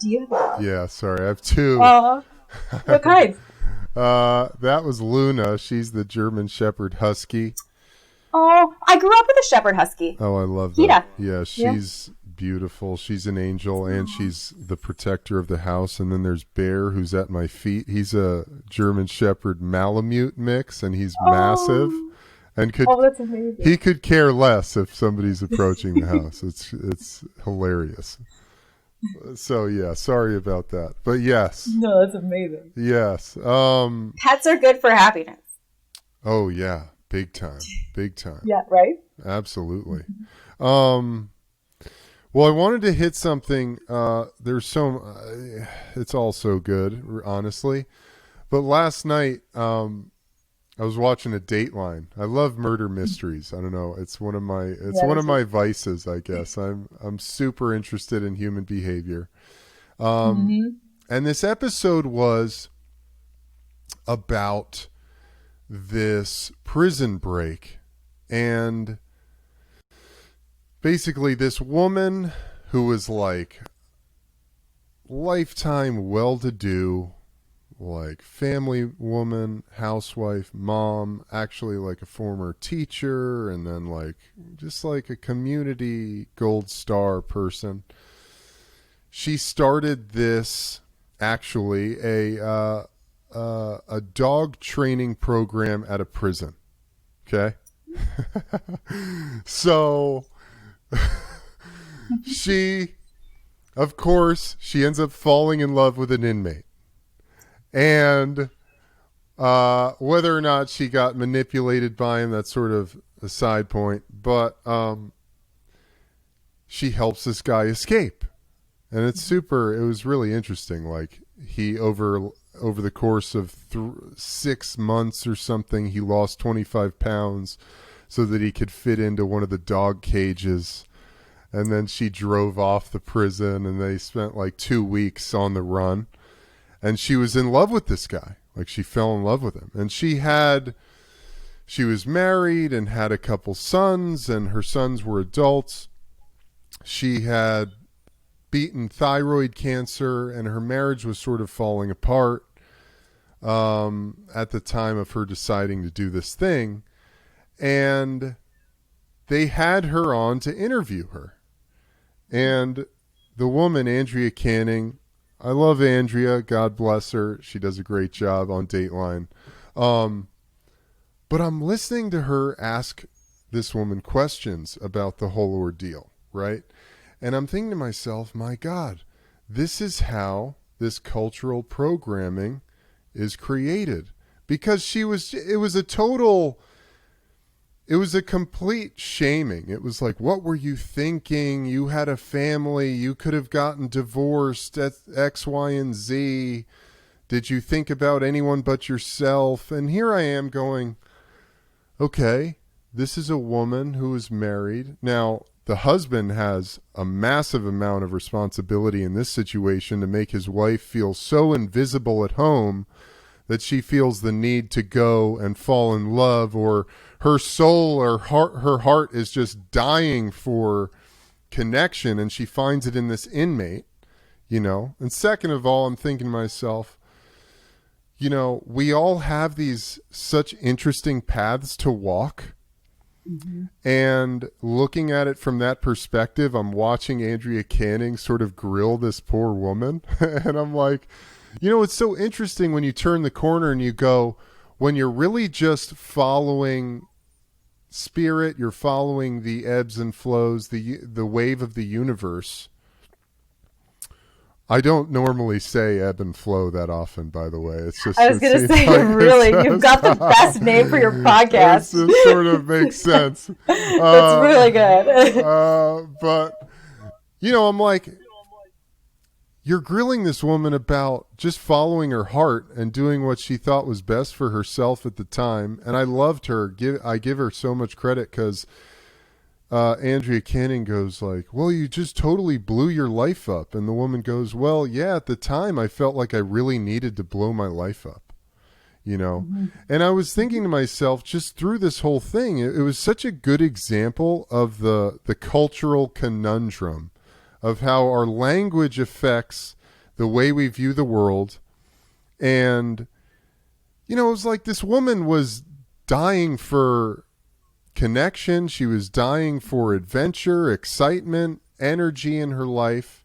S3: Do you have
S1: Yeah, sorry. I have two.
S3: What kinds?
S1: That was Luna. She's the German Shepherd Husky.
S3: Oh, I grew up with a Shepherd Husky.
S1: Oh, I love
S3: Kita.
S1: that. Yeah, she's beautiful. She's an angel, and she's the protector of the house. And then there's Bear, who's at my feet. He's a German Shepherd Malamute mix, and he's massive. And
S3: that's amazing.
S1: He could care less if somebody's approaching the house. It's hilarious. So yeah, sorry about that. But yes.
S3: No, that's amazing.
S1: Yes.
S3: Pets are good for happiness.
S1: Oh yeah, big time. Big time.
S3: Yeah, right?
S1: Absolutely. Well, I wanted to hit something. There's it's all so good, honestly. But last night, I was watching a Dateline. I love murder mysteries. I don't know. It's one of my vices, I guess. I'm super interested in human behavior. And this episode was about this prison break, and basically this woman who was like lifetime well-to-do, like family woman, housewife, mom, actually like a former teacher, and then like just like a community gold star person. She started this, actually a dog training program at a prison. Okay. So she ends up falling in love with an inmate. And whether or not she got manipulated by him, that's sort of a side point. But she helps this guy escape. And it was really interesting. Like, he, over the course of 6 months or something, he lost 25 pounds so that he could fit into one of the dog cages. And then she drove off the prison, and they spent like 2 weeks on the run. And she was in love with this guy. Like, she fell in love with him. And she was married and had a couple sons, and her sons were adults. She had beaten thyroid cancer, and her marriage was sort of falling apart at the time of her deciding to do this thing. And they had her on to interview her. And the woman, Andrea Canning, I love Andrea, God bless her. She does a great job on Dateline. But I'm listening to her ask this woman questions about the whole ordeal, right? And I'm thinking to myself, my God, this is how this cultural programming is created. Because it was a complete shaming. It was like, what were you thinking? You had a family. You could have gotten divorced at X, Y, and Z. Did you think about anyone but yourself? And here I am going, okay, this is a woman who is married. Now, the husband has a massive amount of responsibility in this situation to make his wife feel so invisible at home that she feels the need to go and fall in love, or her soul or her heart is just dying for connection, and she finds it in this inmate, you know. And second of all, I'm thinking to myself, you know, we all have these such interesting paths to walk. Mm-hmm. And looking at it from that perspective, I'm watching Andrea Canning sort of grill this poor woman. And I'm like, you know, it's so interesting when you turn the corner and you go, when you're really just following spirit, you're following the ebbs and flows, the wave of the universe. I don't normally say ebb and flow that often, by the way. It's just,
S3: I was going to say, like really, you've got the best name for your podcast.
S1: It just sort of makes sense.
S3: That's really good.
S1: But, you know, I'm like, you're grilling this woman about just following her heart and doing what she thought was best for herself at the time. And I loved her. I give her so much credit because Andrea Canning goes like, well, you just totally blew your life up. And the woman goes, well, yeah, at the time I felt like I really needed to blow my life up, you know? Mm-hmm. And I was thinking to myself, just through this whole thing, it was such a good example of the cultural conundrum of how our language affects the way we view the world. And, you know, it was like this woman was dying for connection. She was dying for adventure, excitement, energy in her life.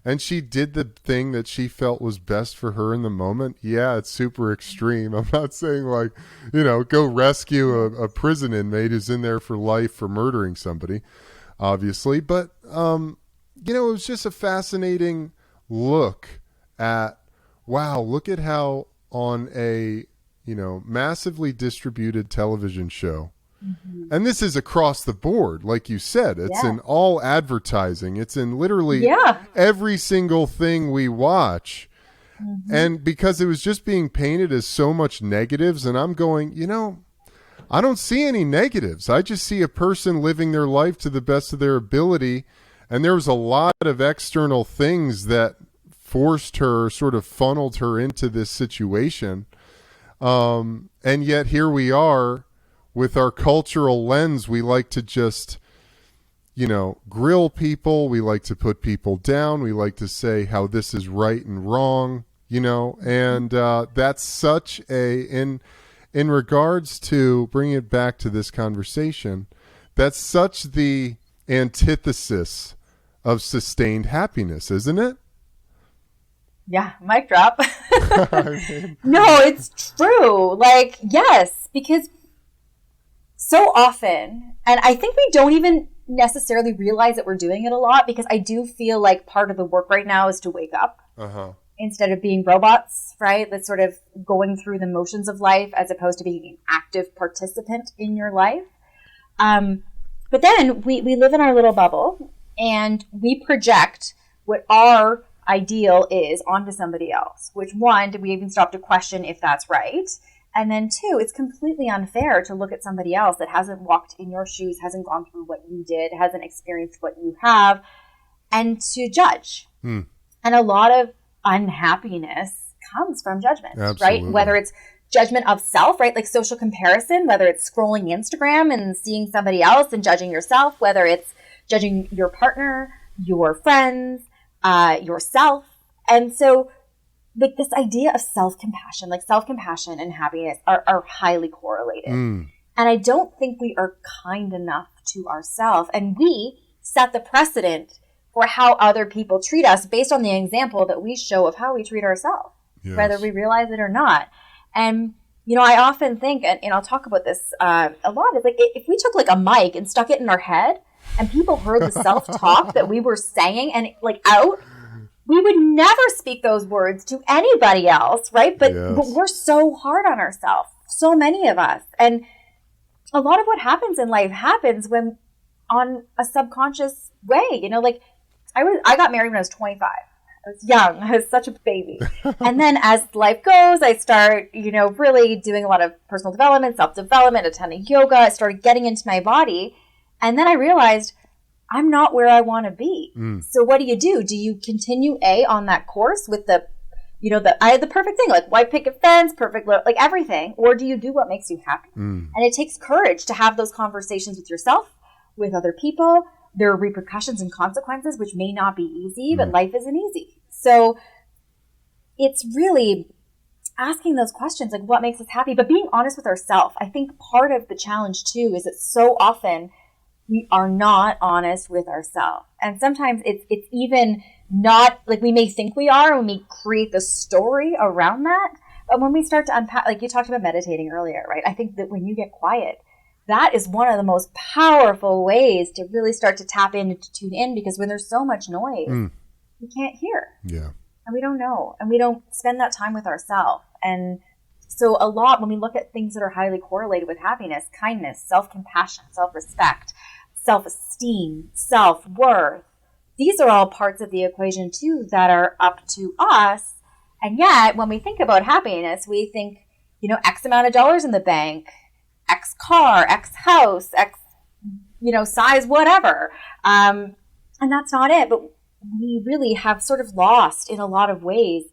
S1: And she did the thing that she felt was best for her in the moment. Yeah, it's super extreme. I'm not saying like, you know, go rescue a prison inmate who's in there for life for murdering somebody, obviously. But, you know, it was just a fascinating look at, wow, look at how on a, you know, massively distributed television show, mm-hmm. and this is across the board, like you said, it's in all advertising. It's in literally every single thing we watch. Mm-hmm. And because it was just being painted as so much negatives, and I'm going, you know, I don't see any negatives. I just see a person living their life to the best of their ability. And there was a lot of external things that forced her, sort of funneled her into this situation. And yet here we are with our cultural lens. We like to just, you know, grill people. We like to put people down. We like to say how this is right and wrong, you know, and that's such in regards to bringing it back to this conversation, that's such the antithesis of sustained happiness, isn't it?
S3: Yeah, mic drop. No, it's true. Like, yes, because so often, and I think we don't even necessarily realize that we're doing it a lot, because I do feel like part of the work right now is to wake up instead of being robots, right? That's sort of going through the motions of life as opposed to being an active participant in your life. But then we live in our little bubble and we project what our ideal is onto somebody else, which one, did we even stop to question if that's right? And then two, it's completely unfair to look at somebody else that hasn't walked in your shoes, hasn't gone through what you did, hasn't experienced what you have, and to judge. And a lot of unhappiness comes from judgment, right? Whether it's judgment of self, right? Like social comparison, whether it's scrolling Instagram and seeing somebody else and judging yourself, whether it's judging your partner, your friends, yourself. And so like this idea of self-compassion, like self-compassion and happiness are highly correlated. And I don't think we are kind enough to ourselves. And we set the precedent for how other people treat us based on the example that we show of how we treat ourselves, whether we realize it or not. And, you know, I often think, and I'll talk about this a lot, is like if we took like a mic and stuck it in our head and people heard the self-talk that we were saying and like out, we would never speak those words to anybody else, right? But we're so hard on ourselves, so many of us. And a lot of what happens in life happens when on a subconscious way, you know, like I got married when I was 25. I was young. I was such a baby. And then as life goes, I start, you know, really doing a lot of personal development, self-development, attending yoga. I started getting into my body. And then I realized I'm not where I want to be. So what do? Do you continue on that course with the, you know, I had the perfect thing, like white picket fence, perfect, like everything, or do you do what makes you happy? And it takes courage to have those conversations with yourself, with other people. There are repercussions and consequences, which may not be easy, but life isn't easy. So it's really asking those questions, like what makes us happy, but being honest with ourselves. I think part of the challenge too is that so often we are not honest with ourselves. And sometimes it's even not like we may think we are when we create the story around that. But when we start to unpack, like you talked about meditating earlier, right? I think that when you get quiet, that is one of the most powerful ways to really start to tap in and to tune in, because when there's so much noise, we can't hear.
S1: Yeah.
S3: And we don't know. And we don't spend that time with ourselves. And so a lot when we look at things that are highly correlated with happiness, kindness, self-compassion, self-respect, self-esteem, self-worth, these are all parts of the equation too that are up to us. And yet when we think about happiness, we think, you know, X amount of dollars in the bank, X car, X house, X, you know, size, whatever. And that's not it. But we really have sort of lost in a lot of ways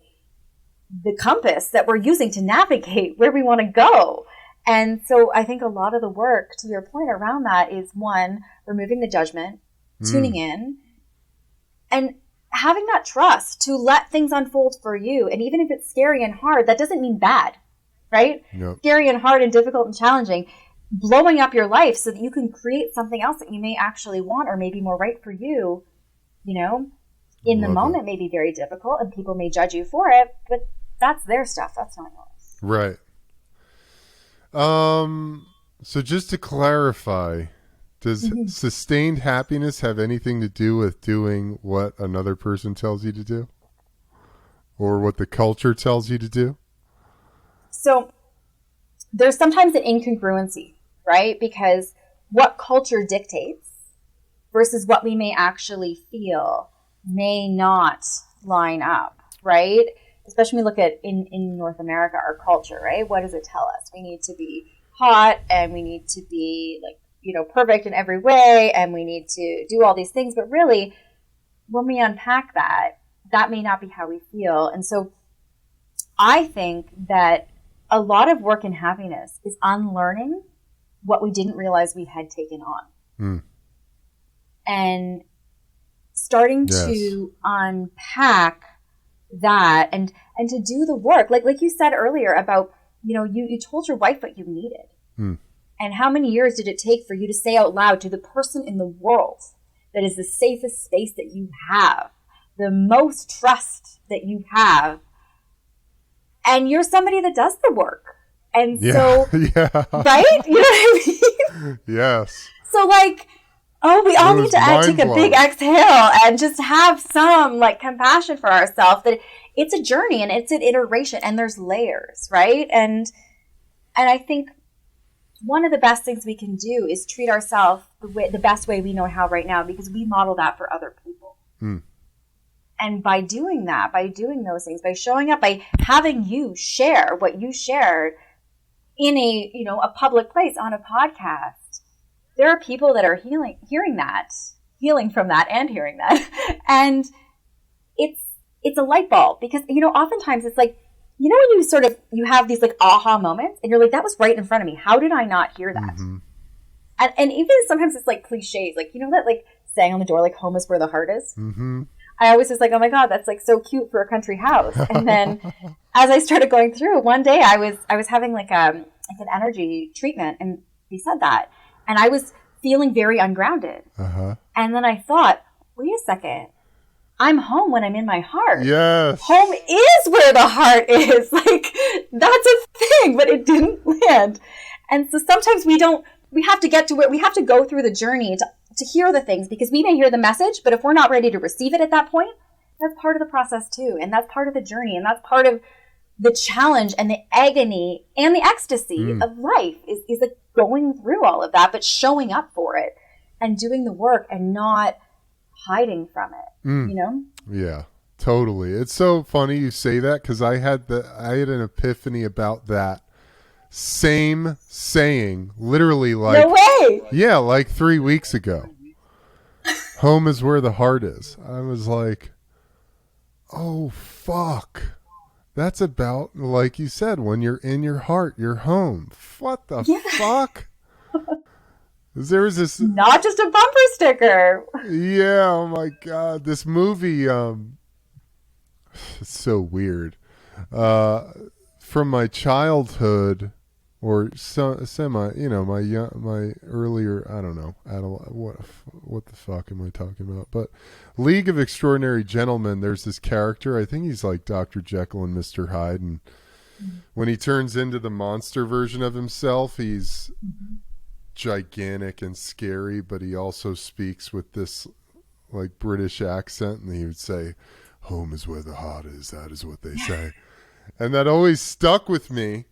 S3: the compass that we're using to navigate where we want to go. And so I think a lot of the work, to your point around that, is one, removing the judgment, tuning in, and having that trust to let things unfold for you. And even if it's scary and hard, that doesn't mean bad, right?
S1: Yep.
S3: Scary and hard and difficult and challenging, blowing up your life so that you can create something else that you may actually want or may be more right for you, you know, in the moment may be very difficult and people may judge you for it, but that's their stuff. That's not yours.
S1: Right. So just to clarify, does sustained happiness have anything to do with doing what another person tells you to do? Or what the culture tells you to do?
S3: So there's sometimes an incongruency, right? Because what culture dictates versus what we may actually feel may not line up, right? Especially when we look at in North America, our culture, right? What does it tell us? We need to be hot and we need to be like, you know, perfect in every way and we need to do all these things. But really, when we unpack that, that may not be how we feel. And so I think that a lot of work in happiness is unlearning what we didn't realize we had taken on. And starting to unpack that and to do the work. Like you said earlier about, you know, you told your wife what you needed. And how many years did it take for you to say out loud to the person in the world that is the safest space that you have, the most trust that you have, and you're somebody that does the work. And so, right? You know what I mean?
S1: Yes.
S3: So like, we all need to take a big exhale and just have some like compassion for ourselves, that it's a journey and it's an iteration and there's layers, right? And I think one of the best things we can do is treat ourselves the best way we know how right now, because we model that for other people. And by doing that, by doing those things, by showing up, by having you share what you shared in a, you know, a public place on a podcast, there are people that are healing from that and hearing that. And it's a light bulb, because, you know, oftentimes it's like, you know, when you have these like aha moments and you're like, that was right in front of me. How did I not hear that? And even sometimes it's like cliches, like, you know, that like saying on the door, like home is where the heart is. I always was like, oh my God, that's like so cute for a country house. And then as I started going through, one day I was having like an energy treatment, and they said that. And I was feeling very ungrounded. Uh-huh. And then I thought, wait a second. I'm home when I'm in my heart.
S1: Yes.
S3: Home is where the heart is. Like, that's a thing, but it didn't land. And so sometimes we have to get to where we have to go through the journey to hear the things, because we may hear the message, but if we're not ready to receive it at that point, that's part of the process too. And that's part of the journey. And that's part of the challenge and the agony and the ecstasy of life is like going through all of that, but showing up for it and doing the work and not hiding from it, you know?
S1: Yeah, totally. It's so funny you say that, because I had an epiphany about that same saying literally like,
S3: no way.
S1: Yeah, like 3 weeks ago. Home is where the heart is. I was like, oh fuck, that's about, like you said, when you're in your heart, you're home. What the fuck? There was this,
S3: not just a bumper sticker.
S1: Yeah, oh my God, this movie, it's so weird, from my childhood, or semi, you know, my earlier, I don't know, what the fuck am I talking about? But League of Extraordinary Gentlemen, there's this character, I think he's like Dr. Jekyll and Mr. Hyde, and when he turns into the monster version of himself, he's gigantic and scary, but he also speaks with this like British accent, and he would say, home is where the heart is, that is what they say. And that always stuck with me.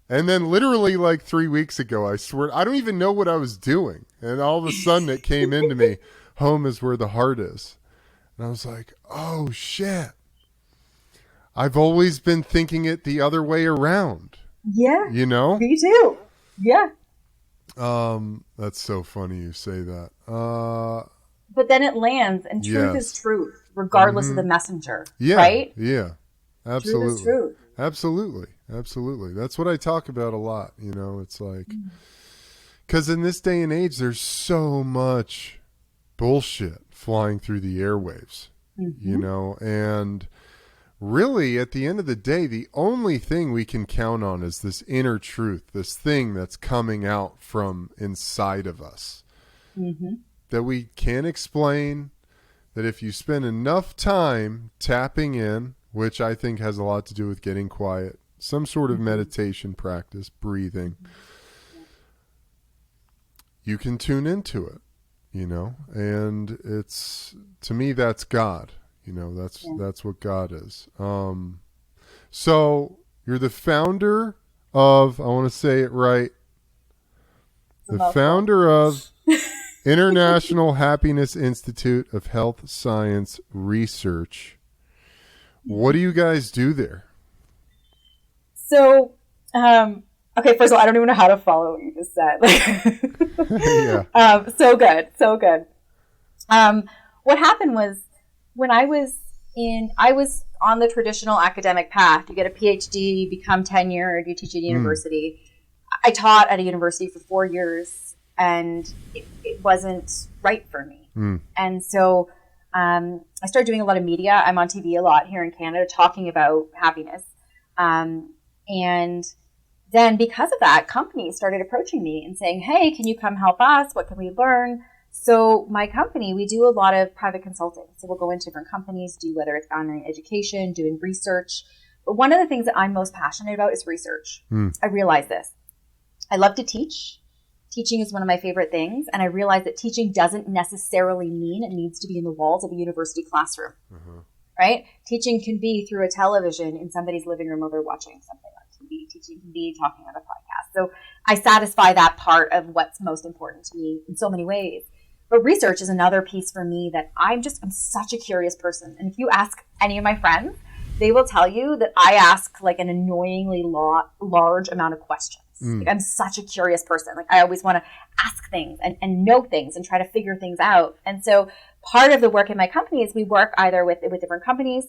S1: And then literally like 3 weeks ago, I swear, I don't even know what I was doing, and all of a sudden it came into me, home is where the heart is. And I was like, oh shit, I've always been thinking it the other way around.
S3: Yeah,
S1: you know,
S3: me too. Yeah.
S1: That's so funny you say that.
S3: But then it lands, and truth is truth, regardless of the messenger.
S1: Yeah.
S3: Right?
S1: Yeah. Absolutely.
S3: Truth is truth.
S1: Absolutely. That's what I talk about a lot. You know, it's like, because in this day and age, there's so much bullshit flying through the airwaves, you know, and really at the end of the day, the only thing we can count on is this inner truth, this thing that's coming out from inside of us that we can't explain, that if you spend enough time tapping in, which I think has a lot to do with getting quiet, some sort of meditation practice, breathing, you can tune into it, you know, and it's, to me, that's God. You know, that's what God is. So you're the founder of, I want to say it right, the founder of International Happiness Institute of Health Science Research. What do you guys do there?
S3: So, okay, first of all, I don't even know how to follow what you just said.
S1: Yeah.
S3: So good. What happened was, when I was on the traditional academic path. You get a PhD, you become tenured, you teach at university. I taught at a university for 4 years, and it wasn't right for me. And so I started doing a lot of media. I'm on TV a lot here in Canada talking about happiness. And then because of that, companies started approaching me and saying, hey, can you come help us? What can we learn? So my company, we do a lot of private consulting. So we'll go into different companies, do whether it's online education, doing research. But one of the things that I'm most passionate about is research. I realize this. I love to teach. Teaching is one of my favorite things. And I realize that teaching doesn't necessarily mean it needs to be in the walls of a university classroom, right? Teaching can be through a television in somebody's living room while they're watching something on TV. Teaching can be talking on a podcast. So I satisfy that part of what's most important to me in so many ways. But research is another piece for me that I'm such a curious person. And if you ask any of my friends, they will tell you that I ask like an annoyingly large amount of questions. Like, I'm such a curious person. Like, I always want to ask things and know things and try to figure things out. And so part of the work in my company is we work either with different companies,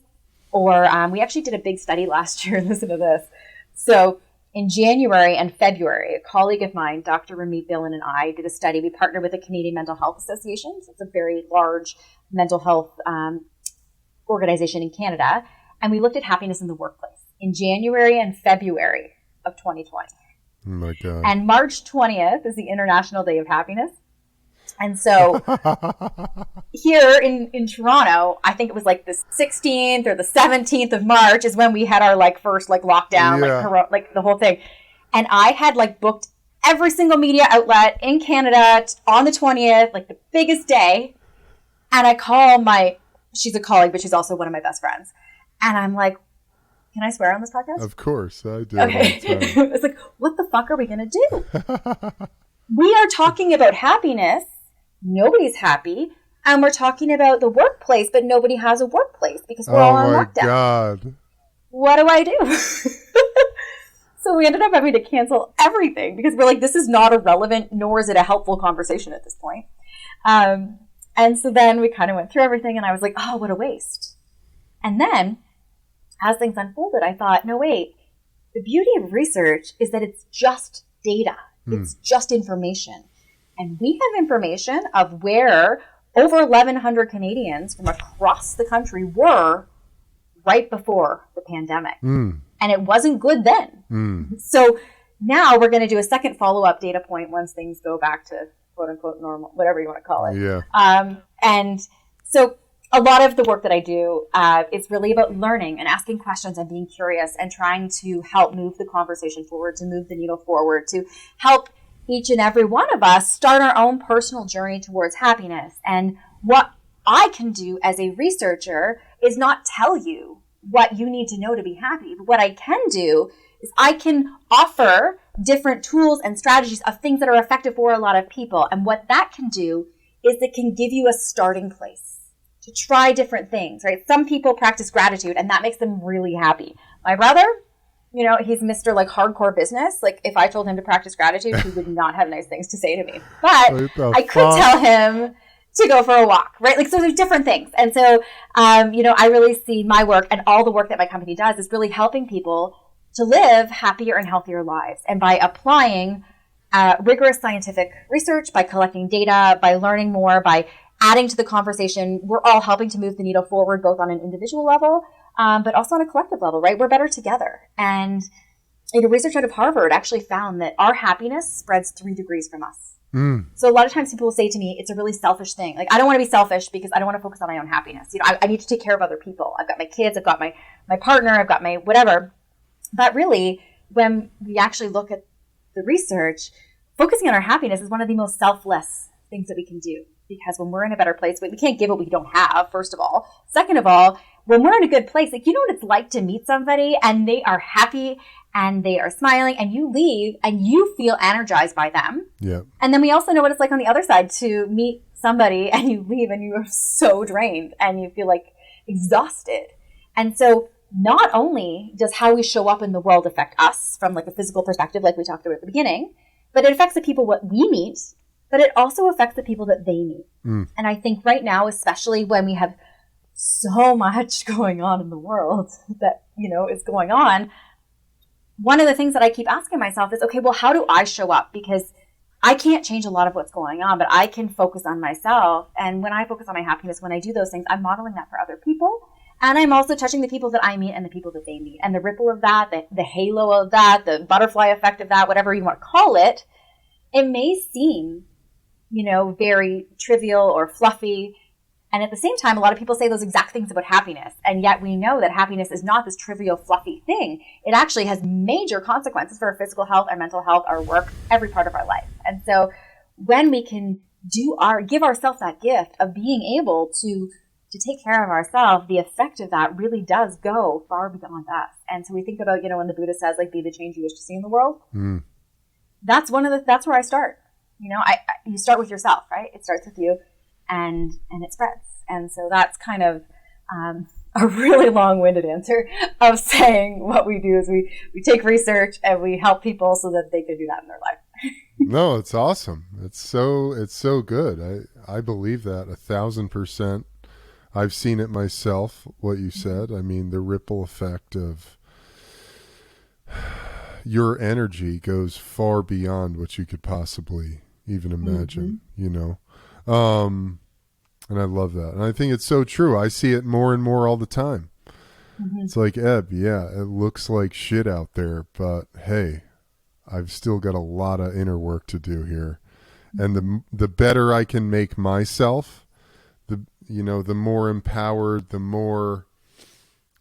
S3: or we actually did a big study last year. Listen to this. So in January and February, a colleague of mine, Dr. Ramit Billen, and I did a study. We partnered with the Canadian Mental Health Association. So it's a very large mental health organization in Canada, and we looked at happiness in the workplace in January and February of 2020.
S1: Oh my God.
S3: And March 20th is the International Day of Happiness. And so here in Toronto, I think it was like the 16th or the 17th of March is when we had our like first like lockdown, like the whole thing. And I had like booked every single media outlet in Canada on the 20th, like the biggest day. And I call she's a colleague, but she's also one of my best friends. And I'm like, can I swear on this podcast?
S1: Of course, I do.
S3: Okay. It's like, what the fuck are we going to do? We are talking about happiness. Nobody's happy. And we're talking about the workplace, but nobody has a workplace because we're all on lockdown. Oh my
S1: God. What
S3: do I do? So we ended up having to cancel everything because we're like, this is not a relevant, nor is it a helpful conversation at this point. And so then we kind of went through everything and I was like, oh, what a waste. And then as things unfolded, I thought, no, wait, the beauty of research is that it's just data. It's just information. And we have information of where over 1,100 Canadians from across the country were right before the pandemic. And it wasn't good then. So now we're going to do a second follow-up data point once things go back to quote-unquote normal, whatever you want to call it.
S1: Yeah.
S3: And so a lot of the work that I do is really about learning and asking questions and being curious and trying to help move the conversation forward, to move the needle forward, to help each and every one of us start our own personal journey towards happiness. And what I can do as a researcher is not tell you what you need to know to be happy. But what I can do is I can offer different tools and strategies of things that are effective for a lot of people. And what that can do is it can give you a starting place to try different things, right? Some people practice gratitude and that makes them really happy. My brother, you know, he's Mr. like hardcore business. Like if I told him to practice gratitude, he would not have nice things to say to me. But I could tell him to go for a walk, right? Like, so there's different things. And so, you know, I really see my work and all the work that my company does is really helping people to live happier and healthier lives. And by applying rigorous scientific research, by collecting data, by learning more, by adding to the conversation, we're all helping to move the needle forward, both on an individual level, but also on a collective level, right? We're better together. And you know, research out of Harvard actually found that our happiness spreads 3 degrees from us. So a lot of times people will say to me, it's a really selfish thing. Like, I don't want to be selfish because I don't want to focus on my own happiness. You know, I need to take care of other people. I've got my kids, I've got my partner, I've got my whatever. But really, when we actually look at the research, focusing on our happiness is one of the most selfless things that we can do. Because when we're in a better place, we can't give what we don't have, first of all. Second of all, when we're in a good place, like, you know what it's like to meet somebody and they are happy and they are smiling and you leave and you feel energized by them.
S1: Yeah. And
S3: then we also know what it's like on the other side to meet somebody and you leave and you are so drained and you feel like exhausted. And so not only does how we show up in the world affect us from like a physical perspective, like we talked about at the beginning, but it affects the people what we meet, but it also affects the people that they meet. And I think right now, especially when we have so much going on in the world that, you know, is going on, one of the things that I keep asking myself is, okay, well, how do I show up? Because I can't change a lot of what's going on, but I can focus on myself. And when I focus on my happiness, when I do those things, I'm modeling that for other people. And I'm also touching the people that I meet and the people that they meet. And the ripple of that, the halo of that, the butterfly effect of that, whatever you want to call it, it may seem, you know, very trivial or fluffy. And at the same time, a lot of people say those exact things about happiness. And yet we know that happiness is not this trivial, fluffy thing. It actually has major consequences for our physical health, our mental health, our work, every part of our life. And so when we can give ourselves that gift of being able to take care of ourselves, the effect of that really does go far beyond us. And so we think about, you know, when the Buddha says, like, be the change you wish to see in the world. That's where I start. You know, you start with yourself, right? It starts with you. And it spreads. And so that's kind of a really long-winded answer of saying what we do is we take research and we help people so that they can do that in their life.
S1: No, it's awesome. It's so good. I believe that 1,000%. I've seen it myself, what you said. I mean, the ripple effect of your energy goes far beyond what you could possibly even imagine, you know? And I love that. And I think it's so true. I see it more and more all the time. It's like, Eb, yeah, it looks like shit out there, but hey, I've still got a lot of inner work to do here. And the better I can make myself, the more empowered, the more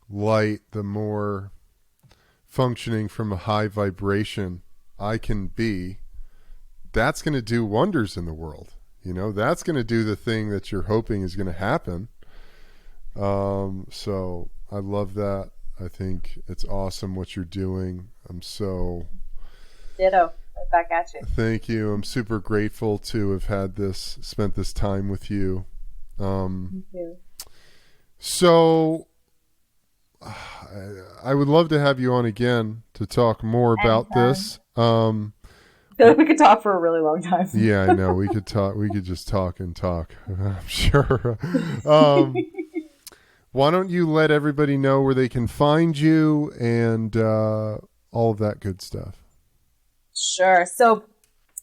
S1: light, the more functioning from a high vibration I can be, that's going to do wonders in the world. That's going to do the thing that you're hoping is going to happen. So I love that. I think it's awesome what you're doing. I'm so...
S3: Ditto. Right back at you.
S1: Thank you. I'm super grateful to have spent this time with you.
S3: Thank you.
S1: So I would love to have you on again to talk more about this.
S3: I feel like we could talk for a really long time.
S1: Yeah, I know. We could talk. We could just talk and talk. I'm sure. Why don't you let everybody know where they can find you and all of that good stuff?
S3: Sure. So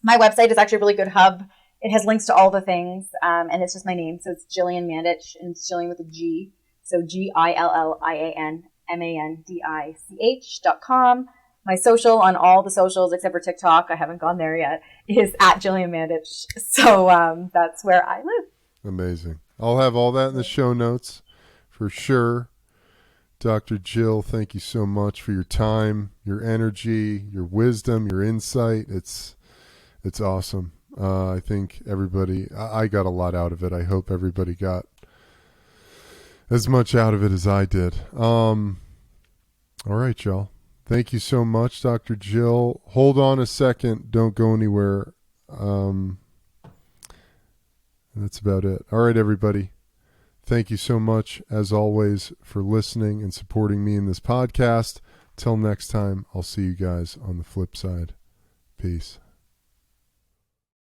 S3: my website is actually a really good hub. It has links to all the things, and it's just my name. So it's Gillian Mandich, and it's Jillian with a G. So GillianMandich.com. My social on all the socials except for TikTok, I haven't gone there yet, is at Gillian Mandich. So that's where I live.
S1: Amazing. I'll have all that in the show notes for sure. Dr. Jill, thank you so much for your time, your energy, your wisdom, your insight. It's awesome. I think I got a lot out of it. I hope everybody got as much out of it as I did. All right, y'all. Thank you so much, Dr. Jill. Hold on a second. Don't go anywhere. That's about it. All right, everybody. Thank you so much, as always, for listening and supporting me in this podcast. Till next time, I'll see you guys on the flip side. Peace.